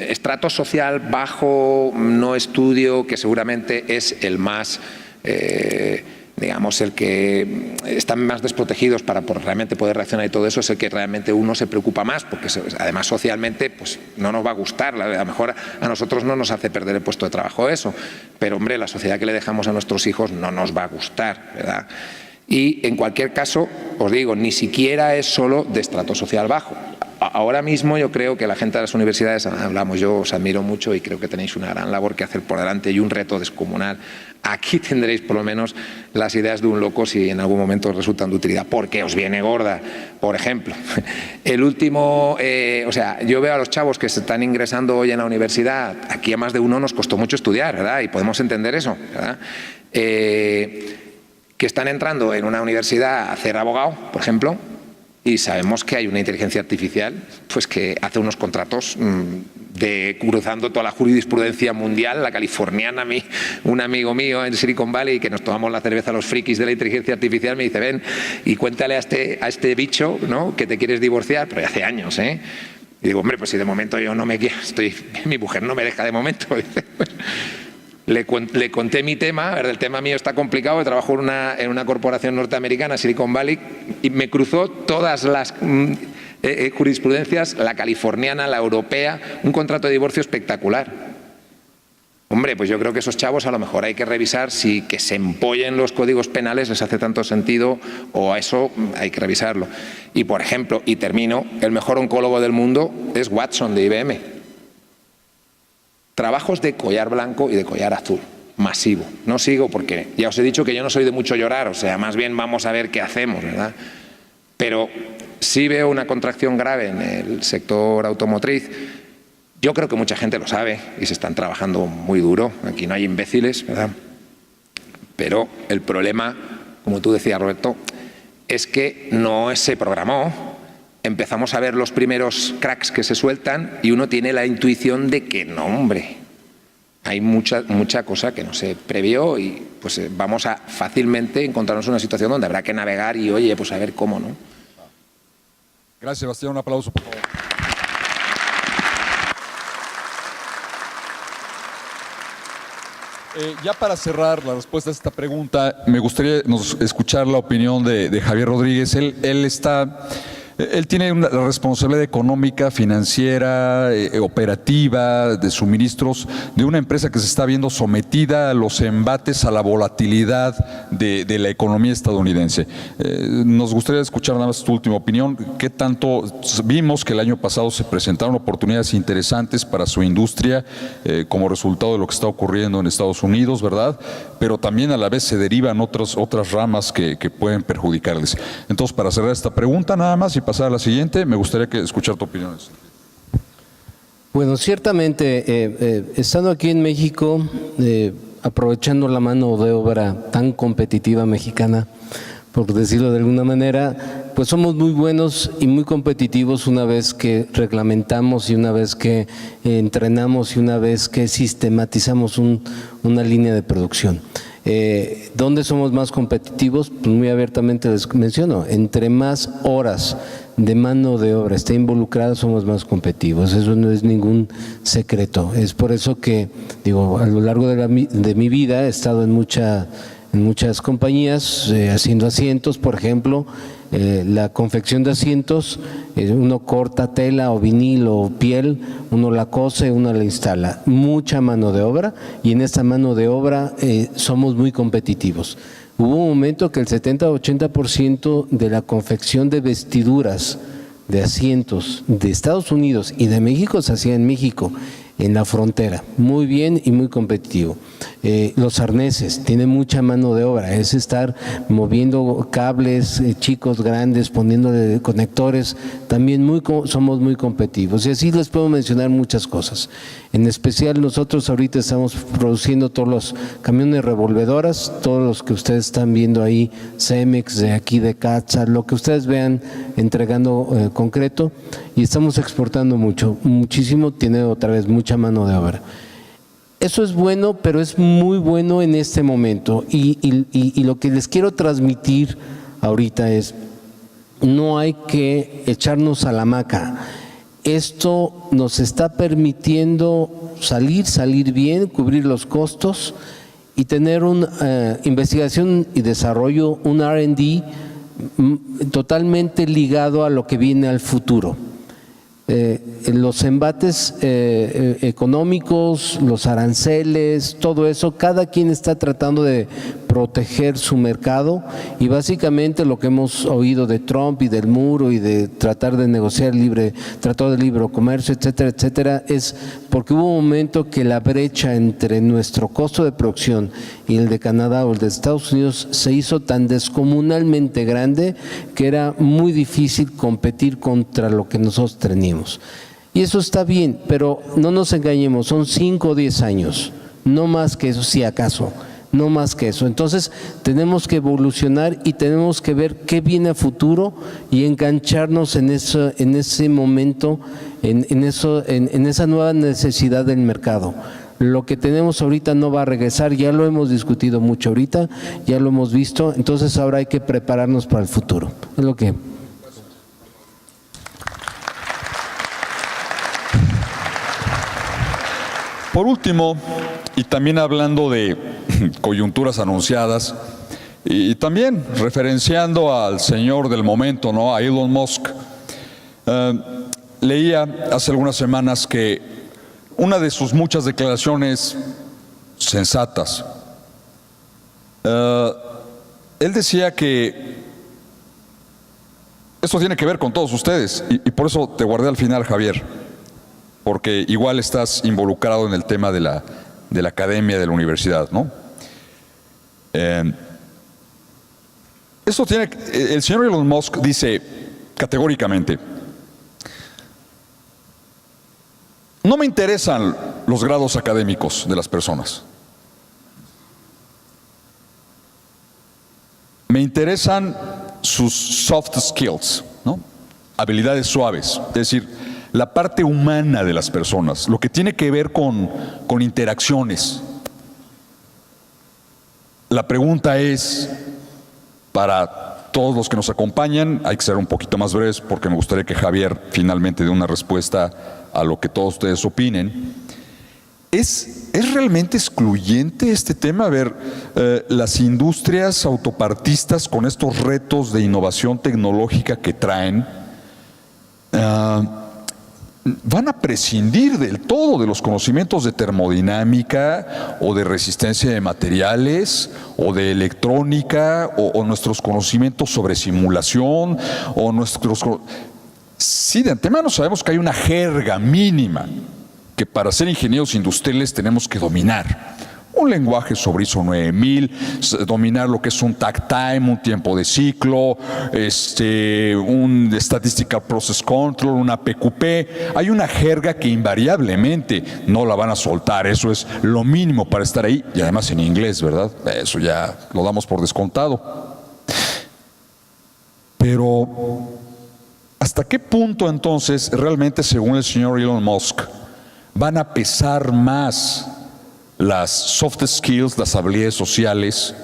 estrato social bajo, no estudio, que seguramente es el más... digamos, el que están más desprotegidos para realmente poder reaccionar y todo eso es el que realmente uno se preocupa más, porque además socialmente pues no nos va a gustar, a lo mejor a nosotros no nos hace perder el puesto de trabajo eso, pero hombre, la sociedad que le dejamos a nuestros hijos no nos va a gustar, ¿verdad? Y en cualquier caso, os digo, ni siquiera es solo de estrato social bajo. Ahora mismo yo creo que la gente de las universidades, hablamos, yo os admiro mucho y creo que tenéis una gran labor que hacer por delante y un reto descomunal. Aquí tendréis por lo menos las ideas de un loco si en algún momento os resultan de utilidad, porque os viene gorda. Por ejemplo, el último, o sea, yo veo a los chavos que se están ingresando hoy en la universidad, aquí a más de uno nos costó mucho estudiar, ¿verdad? Y podemos entender eso, ¿verdad? Que están entrando en una universidad a hacer abogado, por ejemplo, y sabemos que hay una inteligencia artificial pues que hace unos contratos cruzando toda la jurisprudencia mundial, la californiana. Un amigo mío en Silicon Valley, que nos tomamos la cerveza los frikis de la inteligencia artificial, me dice, ven y cuéntale a este bicho, ¿no?, que te quieres divorciar, pero hace años, ¿eh? Y digo, hombre, pues si de momento yo no me quiero, mi mujer no me deja de momento. Le conté mi tema, ¿verdad? El tema mío está complicado, trabajo en una corporación norteamericana, Silicon Valley, y me cruzó todas las jurisprudencias, la californiana, la europea, un contrato de divorcio espectacular. Hombre, pues yo creo que esos chavos a lo mejor hay que revisar si que se empollen los códigos penales les hace tanto sentido, o a eso hay que revisarlo. Y por ejemplo, y termino, el mejor oncólogo del mundo es Watson de IBM. Trabajos de collar blanco y de collar azul, masivo. No sigo porque ya os he dicho que yo no soy de mucho llorar, o sea, más bien vamos a ver qué hacemos, ¿verdad? Pero sí veo una contracción grave en el sector automotriz. Yo creo que mucha gente lo sabe y se están trabajando muy duro. Aquí no hay imbéciles, ¿verdad? Pero el problema, como tú decías, Roberto, es que no se programó. Empezamos a ver los primeros cracks que se sueltan y uno tiene la intuición de que no, hombre, hay mucha cosa que no se previó y pues vamos a fácilmente encontrarnos en una situación donde habrá que navegar y, oye, pues a ver cómo, ¿no? Gracias, Sebastián. Un aplauso, por favor. Ya para cerrar la respuesta a esta pregunta, me gustaría escuchar la opinión de Javier Rodríguez. Él tiene la responsabilidad económica, financiera, operativa, de suministros de una empresa que se está viendo sometida a los embates, a la volatilidad de la economía estadounidense. Nos gustaría escuchar nada más tu última opinión. ¿Qué tanto vimos que el año pasado se presentaron oportunidades interesantes para su industria como resultado de lo que está ocurriendo en Estados Unidos, ¿verdad? Pero también a la vez se derivan otras ramas que pueden perjudicarles. Entonces, para cerrar esta pregunta nada más y pasar a la siguiente, me gustaría escuchar tu opinión. Bueno, ciertamente, estando aquí en México, aprovechando la mano de obra tan competitiva mexicana, por decirlo de alguna manera, pues somos muy buenos y muy competitivos una vez que reglamentamos y una vez que entrenamos y una vez que sistematizamos una línea de producción. ¿Dónde somos más competitivos? Pues muy abiertamente les menciono, entre más horas de mano de obra esté involucrada, somos más competitivos. Eso no es ningún secreto. Es por eso que, digo, a lo largo de mi vida he estado en muchas compañías haciendo asientos, por ejemplo. La confección de asientos, uno corta tela o vinil o piel, uno la cose, uno la instala. Mucha mano de obra, y en esta mano de obra somos muy competitivos. Hubo un momento que el 70-80% de la confección de vestiduras, de asientos de Estados Unidos y de México se hacía en México, en la frontera. Muy bien y muy competitivo. Los arneses, tienen mucha mano de obra, es estar moviendo cables chicos, grandes, poniéndole conectores, también somos muy competitivos. Y así les puedo mencionar muchas cosas. En especial nosotros ahorita estamos produciendo todos los camiones revolvedoras, todos los que ustedes están viendo ahí, Cemex, de aquí de Catza, lo que ustedes vean entregando concreto, y estamos exportando muchísimo, tiene otra vez mucha mano de obra. Eso es bueno, pero es muy bueno en este momento, y lo que les quiero transmitir ahorita es, no hay que echarnos a la hamaca. Esto nos está permitiendo salir bien, cubrir los costos y tener una investigación y desarrollo, un R&D totalmente ligado a lo que viene al futuro. Los embates económicos, los aranceles, todo eso, cada quien está tratando de proteger su mercado, y básicamente lo que hemos oído de Trump y del muro y de tratar de negociar tratado de libre comercio, etcétera, etcétera, es porque hubo un momento que la brecha entre nuestro costo de producción y el de Canadá o el de Estados Unidos se hizo tan descomunalmente grande que era muy difícil competir contra lo que nosotros teníamos. Y eso está bien, pero no nos engañemos, son 5 o 10 años, no más que eso, si acaso. No más que eso. Entonces tenemos que evolucionar y tenemos que ver qué viene a futuro y engancharnos en ese momento, en esa nueva necesidad del mercado. Lo que tenemos ahorita no va a regresar, ya lo hemos discutido mucho ahorita, ya lo hemos visto, entonces ahora hay que prepararnos para el futuro. Es lo que... Por último, y también hablando de coyunturas anunciadas, y también referenciando al señor del momento, ¿no?, a Elon Musk, leía hace algunas semanas que una de sus muchas declaraciones sensatas, él decía que esto tiene que ver con todos ustedes, y por eso te guardé al final, Javier, porque igual estás involucrado en el tema de la academia, de la universidad, ¿no? El señor Elon Musk dice categóricamente: no me interesan los grados académicos de las personas. Me interesan sus soft skills, ¿no?, habilidades suaves, es decir, la parte humana de las personas, lo que tiene que ver con interacciones. La pregunta es, para todos los que nos acompañan, hay que ser un poquito más breves porque me gustaría que Javier finalmente dé una respuesta a lo que todos ustedes opinen. ¿Es realmente excluyente este tema? A ver, las industrias autopartistas con estos retos de innovación tecnológica que traen, van a prescindir del todo de los conocimientos de termodinámica o de resistencia de materiales o de electrónica o nuestros conocimientos sobre simulación o nuestros... Sí, de antemano sabemos que hay una jerga mínima que para ser ingenieros industriales tenemos que dominar. Un lenguaje sobre ISO 9000, dominar lo que es un takt time, un tiempo de ciclo, un Statistical Process Control, una PQP. Hay una jerga que invariablemente no la van a soltar. Eso es lo mínimo para estar ahí. Y además en inglés, ¿verdad? Eso ya lo damos por descontado. Pero, ¿hasta qué punto entonces realmente, según el señor Elon Musk, van a pesar más las soft skills, las habilidades sociales,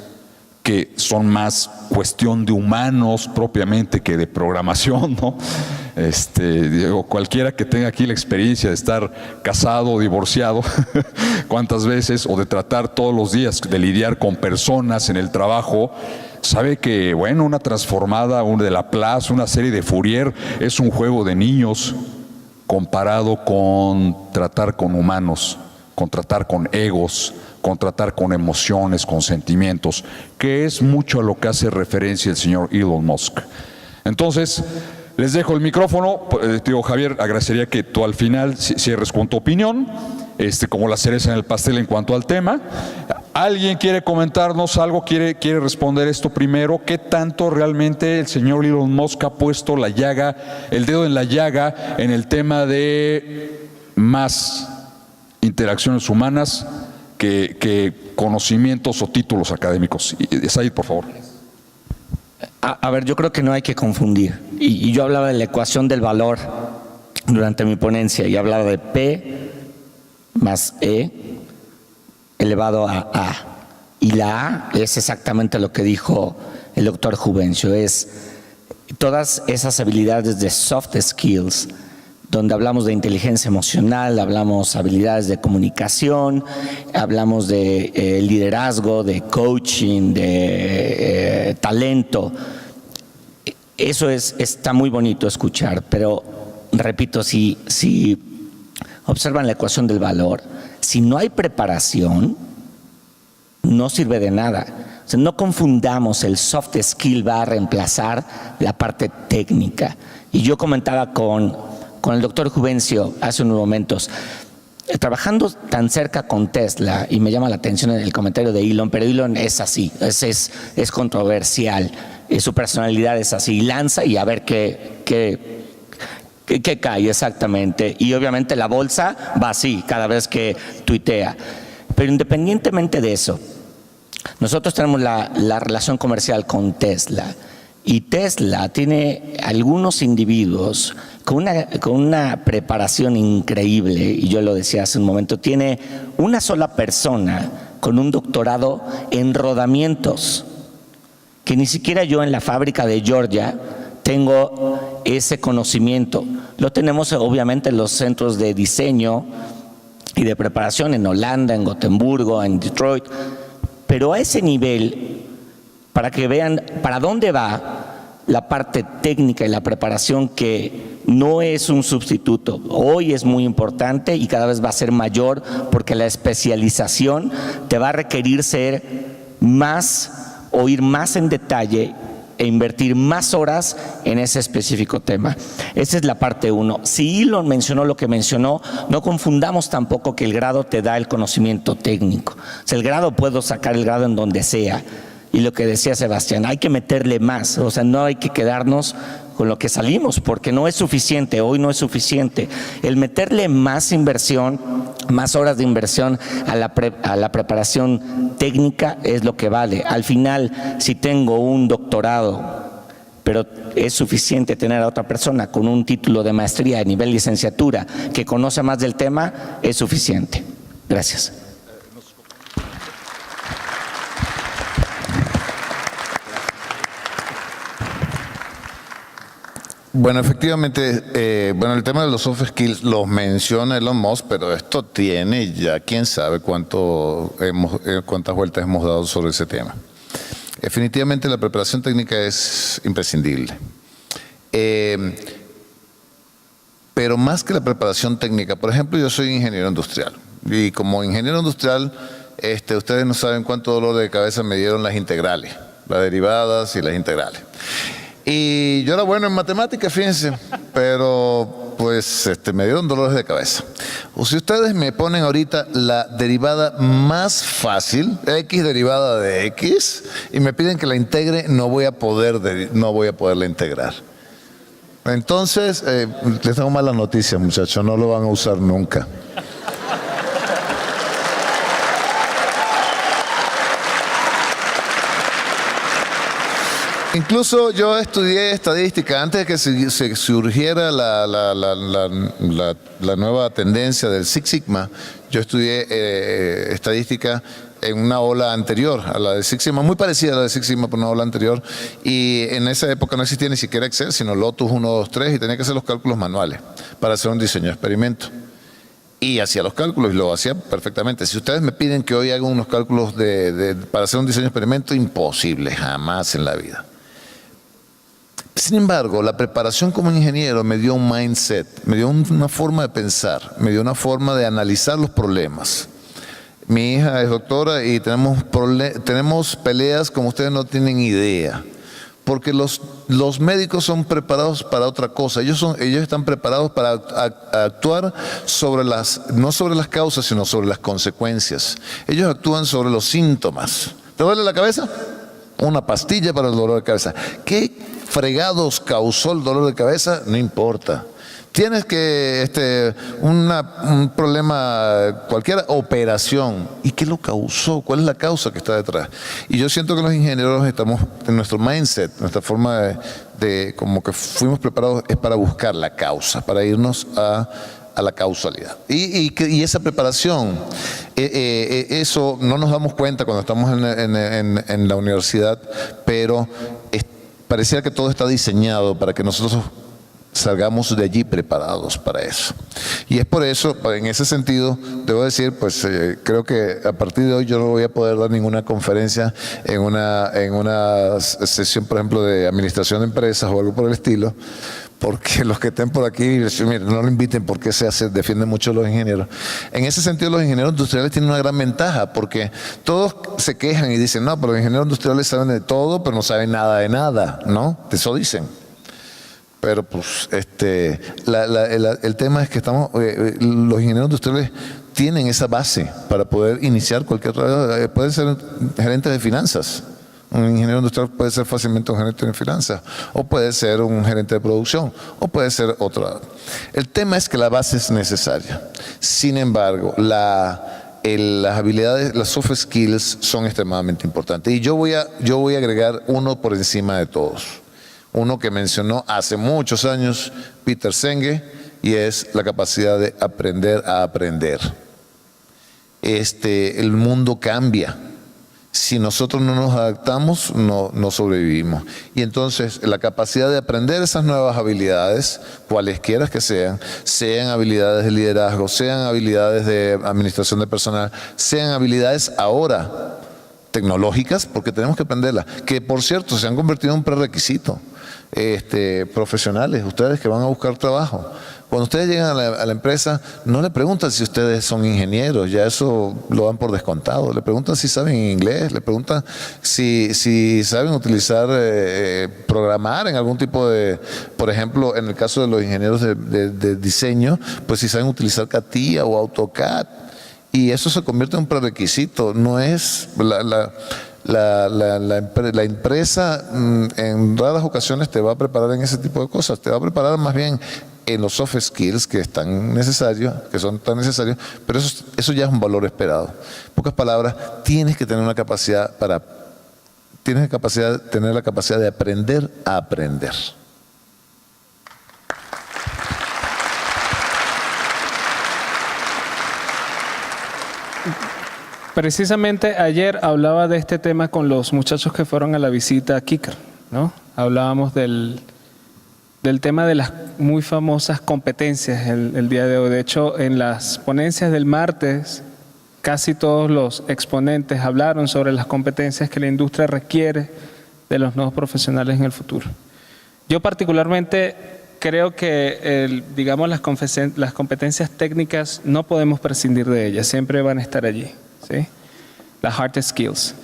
que son más cuestión de humanos propiamente que de programación, ¿no? Cualquiera que tenga aquí la experiencia de estar casado o divorciado, cuántas veces, o de tratar todos los días de lidiar con personas en el trabajo, sabe que, bueno, una transformada, una de Laplace, una serie de Fourier, es un juego de niños comparado con tratar con humanos, con tratar con egos, con tratar con emociones, con sentimientos, que es mucho a lo que hace referencia el señor Elon Musk. Entonces, les dejo el micrófono. Digo, Javier, agradecería que tú al final cierres con tu opinión, como la cereza en el pastel en cuanto al tema. ¿Alguien quiere comentarnos algo? ¿Quiere responder esto primero? ¿Qué tanto realmente el señor Elon Musk ha puesto el dedo en la llaga en el tema de más interacciones humanas que conocimientos o títulos académicos? Said, por favor. A ver, yo creo que no hay que confundir. Y yo hablaba de la ecuación del valor durante mi ponencia y hablaba de P más E elevado a A. Y la A es exactamente lo que dijo el doctor Juvencio, es todas esas habilidades de soft skills, donde hablamos de inteligencia emocional, hablamos habilidades de comunicación, hablamos de liderazgo, de coaching, de talento. Eso está muy bonito escuchar, pero repito, si observan la ecuación del valor, si no hay preparación, no sirve de nada. O sea, no confundamos, el soft skill va a reemplazar la parte técnica. Y yo comentaba con el doctor Juvencio hace unos momentos, trabajando tan cerca con Tesla, y me llama la atención el comentario de Elon, pero Elon es así, es controversial, su personalidad es así, lanza y a ver qué cae exactamente. Y obviamente la bolsa va así cada vez que tuitea. Pero independientemente de eso, nosotros tenemos la relación comercial con Tesla. Y Tesla tiene algunos individuos con una preparación increíble, y yo lo decía hace un momento, tiene una sola persona con un doctorado en rodamientos, que ni siquiera yo en la fábrica de Georgia tengo ese conocimiento. Lo tenemos obviamente en los centros de diseño y de preparación en Holanda, en Gotemburgo, en Detroit, pero a ese nivel, para que vean para dónde va la parte técnica y la preparación, que no es un sustituto. Hoy es muy importante y cada vez va a ser mayor, porque la especialización te va a requerir ser más o ir más en detalle e invertir más horas en ese específico tema. Esa es la parte 1. Si Elon mencionó lo que mencionó, no confundamos tampoco que el grado te da el conocimiento técnico. O sea, el grado, puedo sacar el grado en donde sea. Y lo que decía Sebastián, hay que meterle más. O sea, no hay que quedarnos con lo que salimos, porque no es suficiente, hoy no es suficiente. El meterle más inversión, más horas de inversión a la preparación técnica es lo que vale. Al final, si tengo un doctorado, pero es suficiente tener a otra persona con un título de maestría a nivel licenciatura que conoce más del tema, es suficiente. Gracias. Bueno, efectivamente, bueno, el tema de los soft skills los menciona Elon Musk, pero esto tiene ya quién sabe cuántas vueltas hemos dado sobre ese tema. Definitivamente la preparación técnica es imprescindible. Pero más que la preparación técnica, por ejemplo, yo soy ingeniero industrial y como ingeniero industrial, ustedes no saben cuánto dolor de cabeza me dieron las integrales, las derivadas y las integrales. Y yo era bueno en matemáticas, fíjense, pero pues me dieron dolores de cabeza. O si ustedes me ponen ahorita la derivada más fácil, x derivada de x, y me piden que la integre, no voy a poderla integrar. Entonces, les tengo malas noticias, muchachos, no lo van a usar nunca. Incluso yo estudié estadística antes de que se surgiera la nueva tendencia del Six Sigma. Yo estudié estadística en una ola anterior a la de Six Sigma, muy parecida a la de Six Sigma, pero una ola anterior. Y en esa época no existía ni siquiera Excel, sino Lotus 1, 2, 3, y tenía que hacer los cálculos manuales para hacer un diseño de experimento. Y hacía los cálculos y lo hacía perfectamente. Si ustedes me piden que hoy haga unos cálculos para hacer un diseño de experimento, imposible, jamás en la vida. Sin embargo, la preparación como ingeniero me dio un mindset, me dio una forma de pensar, me dio una forma de analizar los problemas. Mi hija es doctora y tenemos peleas como ustedes no tienen idea, porque los médicos son preparados para otra cosa. Ellos están preparados para actuar no sobre las causas, sino sobre las consecuencias. Ellos actúan sobre los síntomas. ¿Te duele la cabeza? Una pastilla para el dolor de cabeza. ¿Qué fregados causó el dolor de cabeza? No importa. Tienes que, un problema, cualquier operación. ¿Y qué lo causó? ¿Cuál es la causa que está detrás? Y yo siento que los ingenieros estamos, en nuestro mindset, nuestra forma de como que fuimos preparados es para buscar la causa, para irnos a la causalidad. Y esa preparación, eso no nos damos cuenta cuando estamos en la universidad, pero pareciera que todo está diseñado para que nosotros salgamos de allí preparados para eso. Y es por eso, en ese sentido, debo decir, pues creo que a partir de hoy yo no voy a poder dar ninguna conferencia en una sesión, por ejemplo, de administración de empresas o algo por el estilo, porque los que estén por aquí, miren, no lo inviten porque defienden mucho los ingenieros. En ese sentido, los ingenieros industriales tienen una gran ventaja, porque todos se quejan y dicen, no, pero los ingenieros industriales saben de todo, pero no saben nada de nada, ¿no? Eso dicen. Pero pues el tema es que los ingenieros industriales tienen esa base para poder iniciar cualquier trabajo. Pueden ser gerentes de finanzas. Un ingeniero industrial puede ser fácilmente un gerente de finanzas, o puede ser un gerente de producción, o puede ser otro. El tema es que la base es necesaria. Sin embargo, las habilidades, las soft skills son extremadamente importantes. Y yo voy a agregar uno por encima de todos. Uno que mencionó hace muchos años Peter Senge, y es la capacidad de aprender a aprender. El mundo cambia. Si nosotros no nos adaptamos, no sobrevivimos. Y entonces la capacidad de aprender esas nuevas habilidades, cualesquiera que sean habilidades de liderazgo, sean habilidades de administración de personal, sean habilidades ahora tecnológicas, porque tenemos que aprenderlas, que por cierto se han convertido en un prerequisito. Profesionales, ustedes que van a buscar trabajo. Cuando ustedes llegan a la empresa, no le preguntan si ustedes son ingenieros, ya eso lo dan por descontado. Le preguntan si saben inglés, le preguntan si saben utilizar, programar en algún tipo de, por ejemplo, en el caso de los ingenieros de diseño, pues si saben utilizar CATIA o AutoCAD. Y eso se convierte en un prerequisito, no es la empresa en raras ocasiones te va a preparar en ese tipo de cosas, te va a preparar más bien en los soft skills que son tan necesarios, pero eso ya es un valor esperado. En pocas palabras, tienes que tener tener la capacidad de aprender a aprender. Precisamente ayer hablaba de este tema con los muchachos que fueron a la visita a Kicker, ¿no? Hablábamos del del tema de las muy famosas competencias el día de hoy. De hecho, en las ponencias del martes, casi todos los exponentes hablaron sobre las competencias que la industria requiere de los nuevos profesionales en el futuro. Yo particularmente creo que, digamos, las competencias técnicas no podemos prescindir de ellas, siempre van a estar allí, ¿sí? Las hard skills.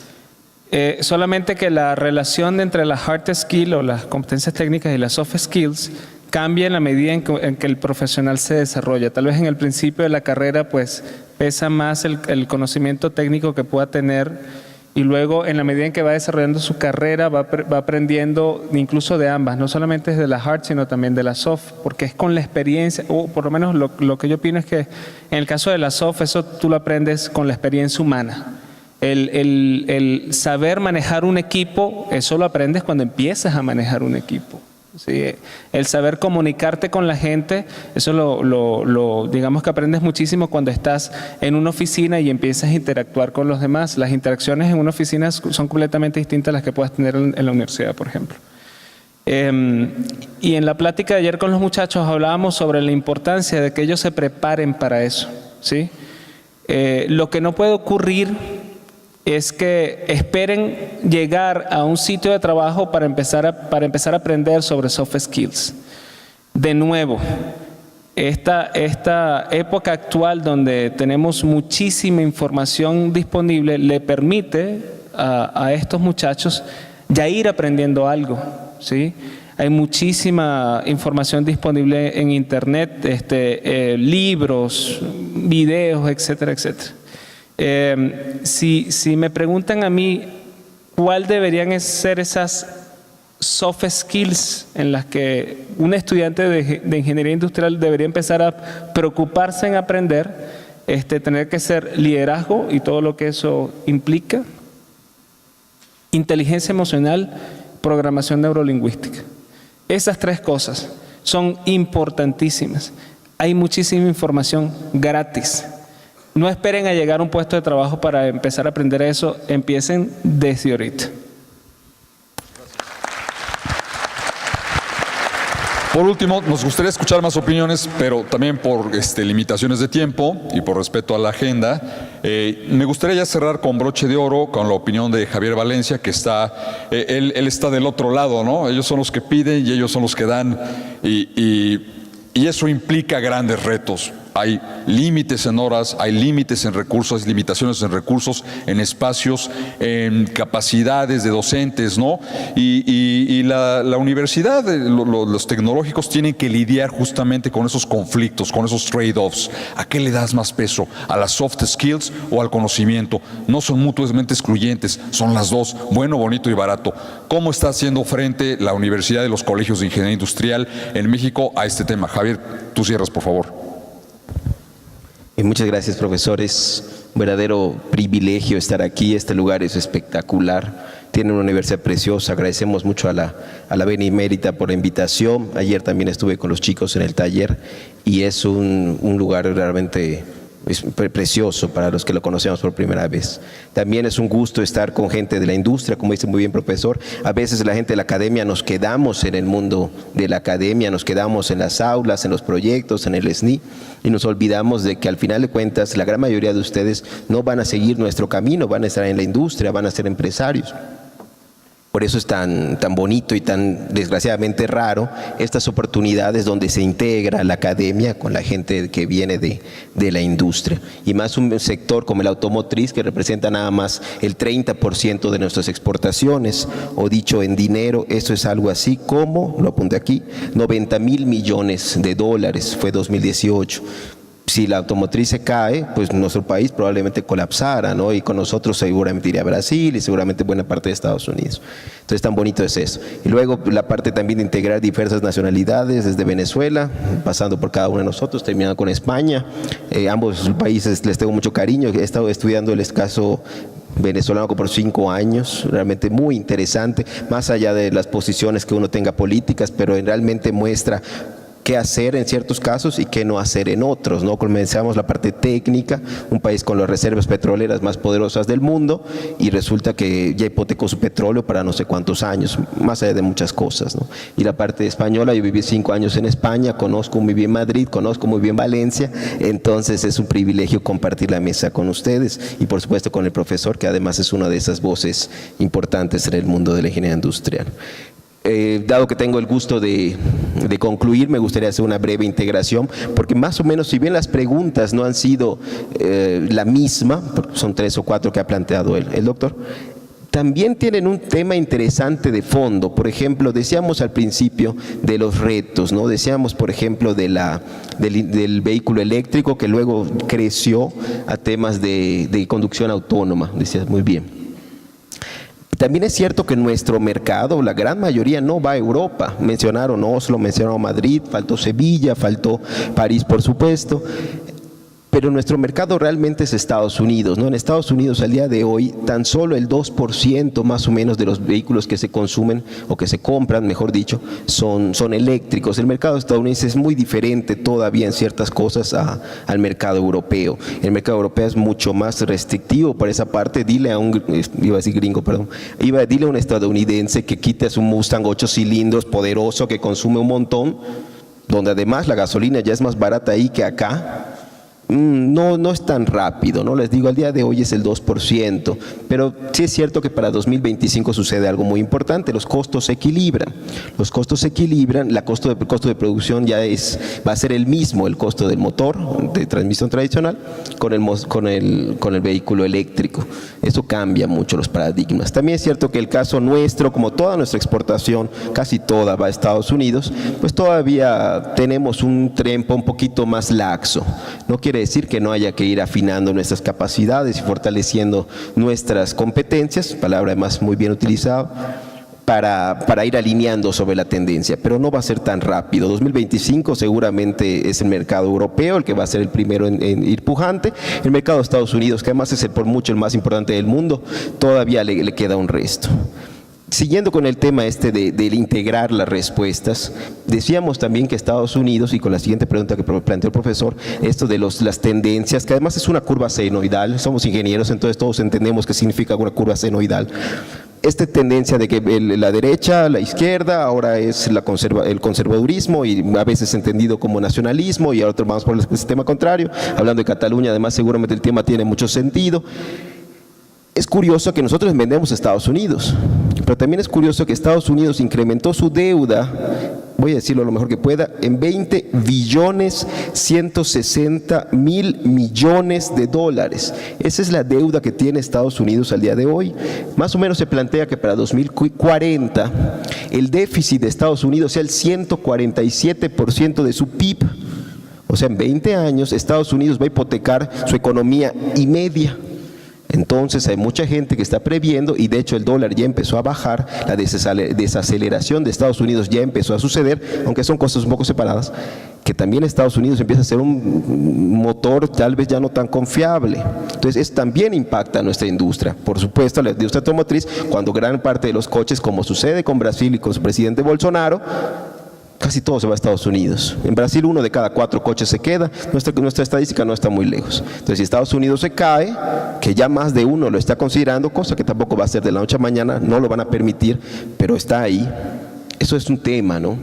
Solamente que la relación entre las hard skills o las competencias técnicas y las soft skills cambia en la medida en que el profesional se desarrolla. Tal vez en el principio de la carrera pues pesa más el conocimiento técnico que pueda tener, y luego en la medida en que va desarrollando su carrera va aprendiendo incluso de ambas, no solamente de la hard sino también de la soft, porque es con la experiencia, o por lo menos lo que yo opino es que en el caso de la soft eso tú lo aprendes con la experiencia humana. El saber manejar un equipo, eso lo aprendes cuando empiezas a manejar un equipo, ¿sí? El saber comunicarte con la gente, eso digamos que aprendes muchísimo cuando estás en una oficina y empiezas a interactuar con los demás. Las interacciones en una oficina son completamente distintas a las que puedas tener en la universidad, por ejemplo. Y en la plática de ayer con los muchachos hablábamos sobre la importancia de que ellos se preparen para eso, ¿sí? Lo que no puede ocurrir es que esperen llegar a un sitio de trabajo para empezar a aprender sobre soft skills. De nuevo, esta época actual donde tenemos muchísima información disponible le permite a estos muchachos ya ir aprendiendo algo, ¿sí? Hay muchísima información disponible en internet, libros, videos, etcétera, etcétera. Si me preguntan a mí cuál deberían ser esas soft skills en las que un estudiante de ingeniería industrial debería empezar a preocuparse en aprender, tener que ser liderazgo y todo lo que eso implica, inteligencia emocional, programación neurolingüística. Esas tres cosas son importantísimas. Hay muchísima información gratis. No esperen a llegar a un puesto de trabajo para empezar a aprender eso, empiecen desde ahorita. Por último, nos gustaría escuchar más opiniones, pero también por limitaciones de tiempo y por respeto a la agenda, me gustaría ya cerrar con broche de oro con la opinión de Javier Valencia, que él está del otro lado, ¿no? Ellos son los que piden y ellos son los que dan, y eso implica grandes retos. Hay límites en horas, hay límites en recursos, hay limitaciones en recursos, en espacios, en capacidades de docentes, ¿no? Y la universidad, los tecnológicos tienen que lidiar justamente con esos conflictos, con esos trade-offs. ¿A qué le das más peso? ¿A las soft skills o al conocimiento? No son mutuamente excluyentes, son las dos, bueno, bonito y barato. ¿Cómo está haciendo frente la universidad y los colegios de ingeniería industrial en México a este tema? Javier, tú cierras, por favor. Muchas gracias, profesores. Un verdadero privilegio estar aquí. Este lugar es espectacular. Tiene una universidad preciosa. Agradecemos mucho a la Benemérita por la invitación. Ayer también estuve con los chicos en el taller y es un lugar realmente precioso para los que lo conocemos por primera vez. También es un gusto estar con gente de la industria, como dice muy bien profesor. A veces la gente de la academia nos quedamos en el mundo de la academia, nos quedamos en las aulas, en los proyectos, en el SNI, y nos olvidamos de que al final de cuentas la gran mayoría de ustedes no van a seguir nuestro camino, van a estar en la industria, van a ser empresarios. Por eso es tan bonito y tan desgraciadamente raro estas oportunidades donde se integra la academia con la gente que viene de la industria. Y más un sector como el automotriz, que representa nada más el 30% de nuestras exportaciones, o dicho en dinero, eso es algo así como, lo apunté aquí, 90,000 millones de dólares fue 2018. Si la automotriz se cae, pues nuestro país probablemente colapsara, ¿no? Y con nosotros seguramente iría a Brasil y seguramente buena parte de Estados Unidos. Entonces, tan bonito es eso. Y luego la parte también de integrar diversas nacionalidades, desde Venezuela, pasando por cada uno de nosotros, terminando con España. Ambos países les tengo mucho cariño. He estado estudiando el caso venezolano por 5 años, realmente muy interesante, más allá de las posiciones que uno tenga políticas, pero realmente muestra qué hacer en ciertos casos y qué no hacer en otros, ¿no? Comenzamos la parte técnica, un país con las reservas petroleras más poderosas del mundo, y resulta que ya hipotecó su petróleo para no sé cuántos años, más allá de muchas cosas, ¿no? Y la parte española, yo viví 5 años en España, conozco muy bien Madrid, conozco muy bien Valencia, entonces es un privilegio compartir la mesa con ustedes y por supuesto con el profesor, que además es una de esas voces importantes en el mundo de la ingeniería industrial. Dado que tengo el gusto de concluir, me gustaría hacer una breve integración, porque más o menos, si bien las preguntas no han sido la misma, son 3 o 4 que ha planteado el doctor, también tienen un tema interesante de fondo. Por ejemplo, decíamos al principio de los retos, ¿no? Decíamos, por ejemplo, del vehículo eléctrico, que luego creció a temas de conducción autónoma, decías muy bien. También es cierto que nuestro mercado, la gran mayoría, no va a Europa. Mencionaron Oslo, mencionaron Madrid, faltó Sevilla, faltó París, por supuesto. Pero nuestro mercado realmente es Estados Unidos, ¿no? En Estados Unidos al día de hoy tan solo el 2% más o menos de los vehículos que se consumen o que se compran, mejor dicho, son eléctricos. El mercado estadounidense es muy diferente todavía en ciertas cosas al mercado europeo. El mercado europeo es mucho más restrictivo por esa parte. Dile a un estadounidense que quite un Mustang 8 cilindros poderoso que consume un montón, donde además la gasolina ya es más barata ahí que acá. No es tan rápido, ¿no? Les digo, al día de hoy es el 2%, pero sí es cierto que para 2025 sucede algo muy importante, los costos se equilibran. Los costos se equilibran, el costo de producción ya va a ser el mismo, el costo del motor de transmisión tradicional con el vehículo eléctrico. Eso cambia mucho los paradigmas. También es cierto que el caso nuestro, como toda nuestra exportación, casi toda va a Estados Unidos, pues todavía tenemos un tempo un poquito más laxo. No quiere decir que no haya que ir afinando nuestras capacidades y fortaleciendo nuestras competencias, palabra además muy bien utilizada, para ir alineando sobre la tendencia, pero no va a ser tan rápido. 2025 seguramente es el mercado europeo el que va a ser el primero en ir pujante. El mercado de Estados Unidos, que además es por mucho el más importante del mundo, todavía le queda un resto. Siguiendo con el tema de integrar las respuestas, decíamos también que Estados Unidos, y con la siguiente pregunta que planteó el profesor, esto de las tendencias, que además es una curva senoidal, somos ingenieros, entonces todos entendemos qué significa una curva senoidal. Esta tendencia de que la derecha, la izquierda, ahora es el conservadurismo y a veces entendido como nacionalismo, y ahora vamos por el sistema contrario. Hablando de Cataluña, además seguramente el tema tiene mucho sentido. Es curioso que nosotros vendemos a Estados Unidos, pero también es curioso que Estados Unidos incrementó su deuda, voy a decirlo lo mejor que pueda, en 20 billones 160 mil millones de dólares. Esa es la deuda que tiene Estados Unidos al día de hoy. Más o menos se plantea que para 2040 el déficit de Estados Unidos sea el 147% de su PIB. O sea, en 20 años Estados Unidos va a hipotecar su economía y media. Entonces hay mucha gente que está previendo, y de hecho el dólar ya empezó a bajar, la desaceleración de Estados Unidos ya empezó a suceder, aunque son cosas un poco separadas, que también Estados Unidos empieza a ser un motor tal vez ya no tan confiable. Entonces eso también impacta a nuestra industria. Por supuesto, la industria automotriz, cuando gran parte de los coches, como sucede con Brasil y con su presidente Bolsonaro, casi todo se va a Estados Unidos. En Brasil 1 de cada 4 coches se queda. Nuestra estadística no está muy lejos. Entonces, si Estados Unidos se cae, que ya más de uno lo está considerando, cosa que tampoco va a ser de la noche a mañana, no lo van a permitir, pero está ahí. Eso es un tema, ¿no?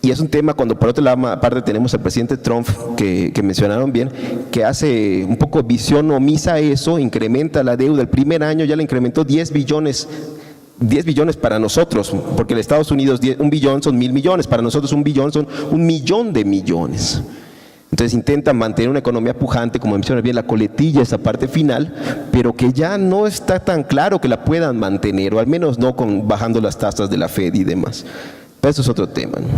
Y es un tema cuando por otra parte tenemos al presidente Trump, que mencionaron bien, que hace un poco visión omisa a eso, incrementa la deuda. El primer año ya le incrementó 10 billones para nosotros, porque en Estados Unidos 1 billón son 1.000 millones, para nosotros 1 billón son 1 millón de millones. Entonces intentan mantener una economía pujante, como menciona bien la coletilla, esa parte final, pero que ya no está tan claro que la puedan mantener, o al menos no bajando las tasas de la Fed y demás. Pero eso es otro tema, ¿no?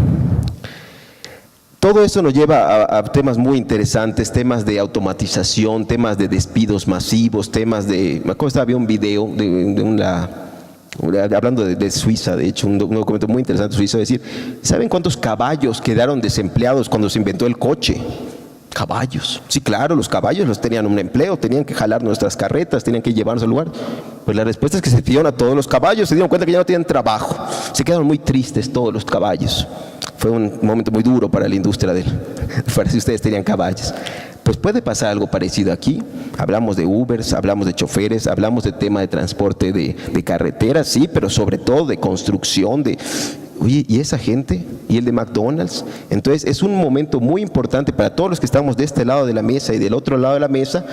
Todo eso nos lleva a temas muy interesantes, temas de automatización, temas de despidos masivos, temas de... Me acuerdo que había un video hablando de Suiza, de hecho, un documento muy interesante de Suiza, decir, ¿saben cuántos caballos quedaron desempleados cuando se inventó el coche? Caballos. Sí, claro, los caballos los tenían un empleo, tenían que jalar nuestras carretas, tenían que llevarnos al lugar. Pues la respuesta es que se despidieron a todos los caballos, se dieron cuenta que ya no tienen trabajo, se quedaron muy tristes todos los caballos. Fue un momento muy duro para la industria para si ustedes tenían caballos. Pues puede pasar algo parecido aquí. Hablamos de Ubers, hablamos de choferes, hablamos de tema de transporte de carreteras, sí, pero sobre todo de construcción, oye, ¿y esa gente? ¿Y el de McDonald's? Entonces es un momento muy importante para todos los que estamos de este lado de la mesa y del otro lado de la mesa,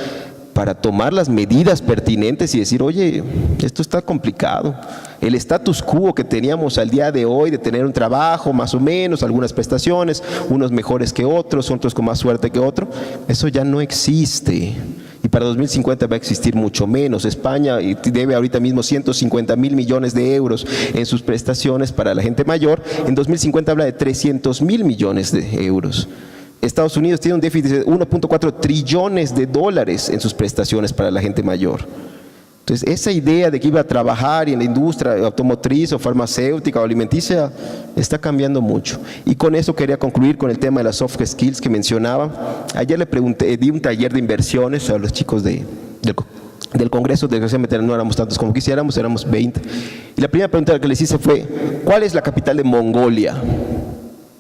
para tomar las medidas pertinentes y decir, oye, esto está complicado. El status quo que teníamos al día de hoy de tener un trabajo más o menos, algunas prestaciones, unos mejores que otros, otros con más suerte que otros, eso ya no existe. Y para 2050 va a existir mucho menos. España debe ahorita mismo 150.000 millones de euros en sus prestaciones para la gente mayor. En 2050 habla de 300.000 millones de euros. Estados Unidos tiene un déficit de 1.4 trillones de dólares en sus prestaciones para la gente mayor. Entonces, esa idea de que iba a trabajar en la industria automotriz o farmacéutica o alimenticia está cambiando mucho. Y con eso quería concluir con el tema de las soft skills que mencionaba. Ayer le pregunté, di un taller de inversiones a los chicos del Congreso. Desgraciadamente no éramos tantos como quisiéramos, éramos 20. Y la primera pregunta que les hice fue, ¿cuál es la capital de Mongolia?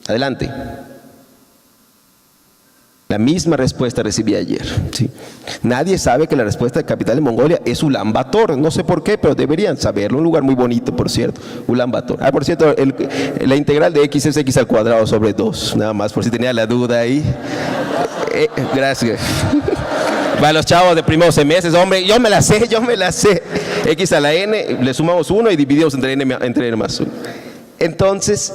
Adelante. La misma respuesta recibí ayer. ¿Sí? Nadie sabe que la respuesta de capital de Mongolia es Ulan Bator. No sé por qué, pero deberían saberlo. Un lugar muy bonito, por cierto. Ulan Bator. Por cierto, la integral de x es x al cuadrado sobre 2. Nada más, por si tenía la duda ahí. Gracias. Para los chavos de primeros semestres, hombre, yo me la sé. X a la n, le sumamos 1 y dividimos entre n más 1. Entonces,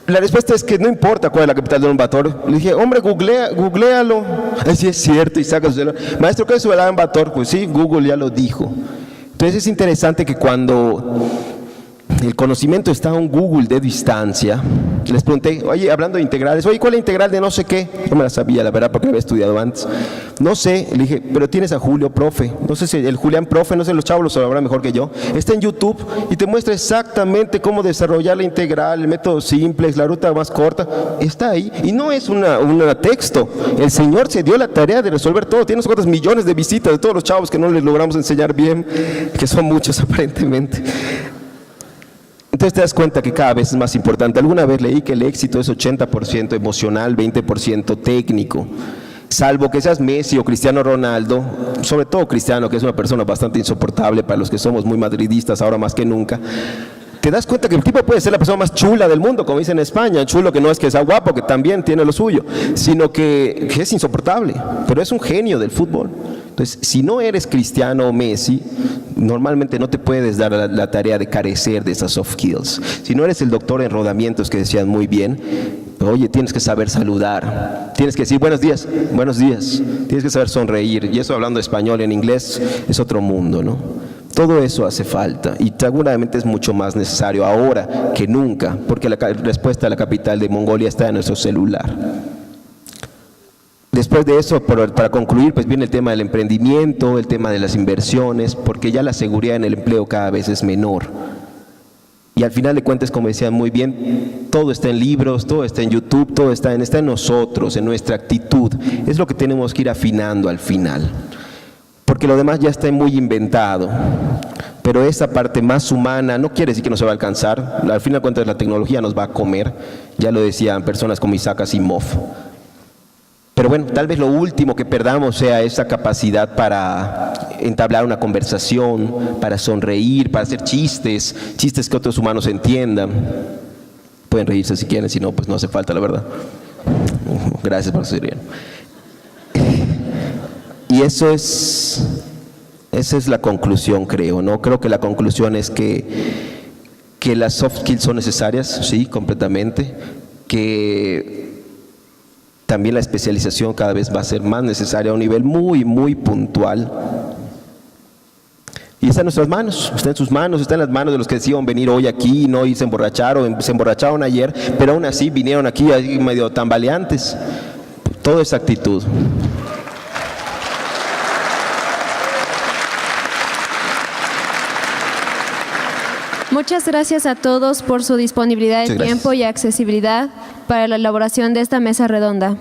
la respuesta es que no importa cuál es la capital de Ulan Bator. Le dije, hombre, googlealo. Así es cierto, y saca su celular. Maestro, ¿qué es Ulan Bator? Pues sí, Google ya lo dijo. Entonces es interesante que cuando el conocimiento está a un Google de distancia, les pregunté, oye, hablando de integrales, oye, ¿cuál es la integral de no sé qué? No me la sabía, la verdad, porque la había estudiado antes. No sé, le dije, pero tienes a Julio, profe. No sé si el Julián, profe, no sé, los chavos lo sabrán mejor que yo. Está en YouTube y te muestra exactamente cómo desarrollar la integral, el método simple, la ruta más corta. Está ahí. Y no es un texto. El señor se dio la tarea de resolver todo. Tiene unos cuantos millones de visitas de todos los chavos que no les logramos enseñar bien, que son muchos aparentemente. Entonces te das cuenta que cada vez es más importante. Alguna vez leí que el éxito es 80% emocional, 20% técnico. Salvo que seas Messi o Cristiano Ronaldo, sobre todo Cristiano, que es una persona bastante insoportable para los que somos muy madridistas ahora más que nunca. Te das cuenta que el tipo puede ser la persona más chula del mundo, como dicen en España. Chulo que no es que sea guapo, que también tiene lo suyo, sino que es insoportable, pero es un genio del fútbol. Entonces, si no eres Cristiano o Messi, normalmente no te puedes dar la tarea de carecer de esas soft skills. Si no eres el doctor en rodamientos que decían muy bien, oye, tienes que saber saludar, tienes que decir buenos días, tienes que saber sonreír, y eso hablando español, en inglés es otro mundo, ¿no? Todo eso hace falta y seguramente es mucho más necesario ahora que nunca, porque la respuesta a la capital de Mongolia está en nuestro celular. Después de eso, para concluir, pues viene el tema del emprendimiento, el tema de las inversiones, porque ya la seguridad en el empleo cada vez es menor. Y al final de cuentas, como decían muy bien, todo está en libros, todo está en YouTube, todo está en nosotros, en nuestra actitud. Es lo que tenemos que ir afinando al final. Porque lo demás ya está muy inventado, pero esa parte más humana no quiere decir que no se va a alcanzar. Al final de cuentas la tecnología nos va a comer, ya lo decían personas como Isaac Asimov. Pero bueno, tal vez lo último que perdamos sea esa capacidad para entablar una conversación, para sonreír, para hacer chistes que otros humanos entiendan. Pueden reírse si quieren, si no, pues no hace falta, la verdad. Gracias por su reír. Y esa es la conclusión, creo, ¿no? Creo que la conclusión es que las soft skills son necesarias, sí, completamente, que también la especialización cada vez va a ser más necesaria a un nivel muy, muy puntual. Y está en nuestras manos, está en sus manos, está en las manos de los que decidieron venir hoy aquí, no, y se emborracharon ayer, pero aún así vinieron aquí ahí medio tambaleantes. Toda esa actitud. Muchas gracias a todos por su disponibilidad de tiempo y accesibilidad para la elaboración de esta mesa redonda.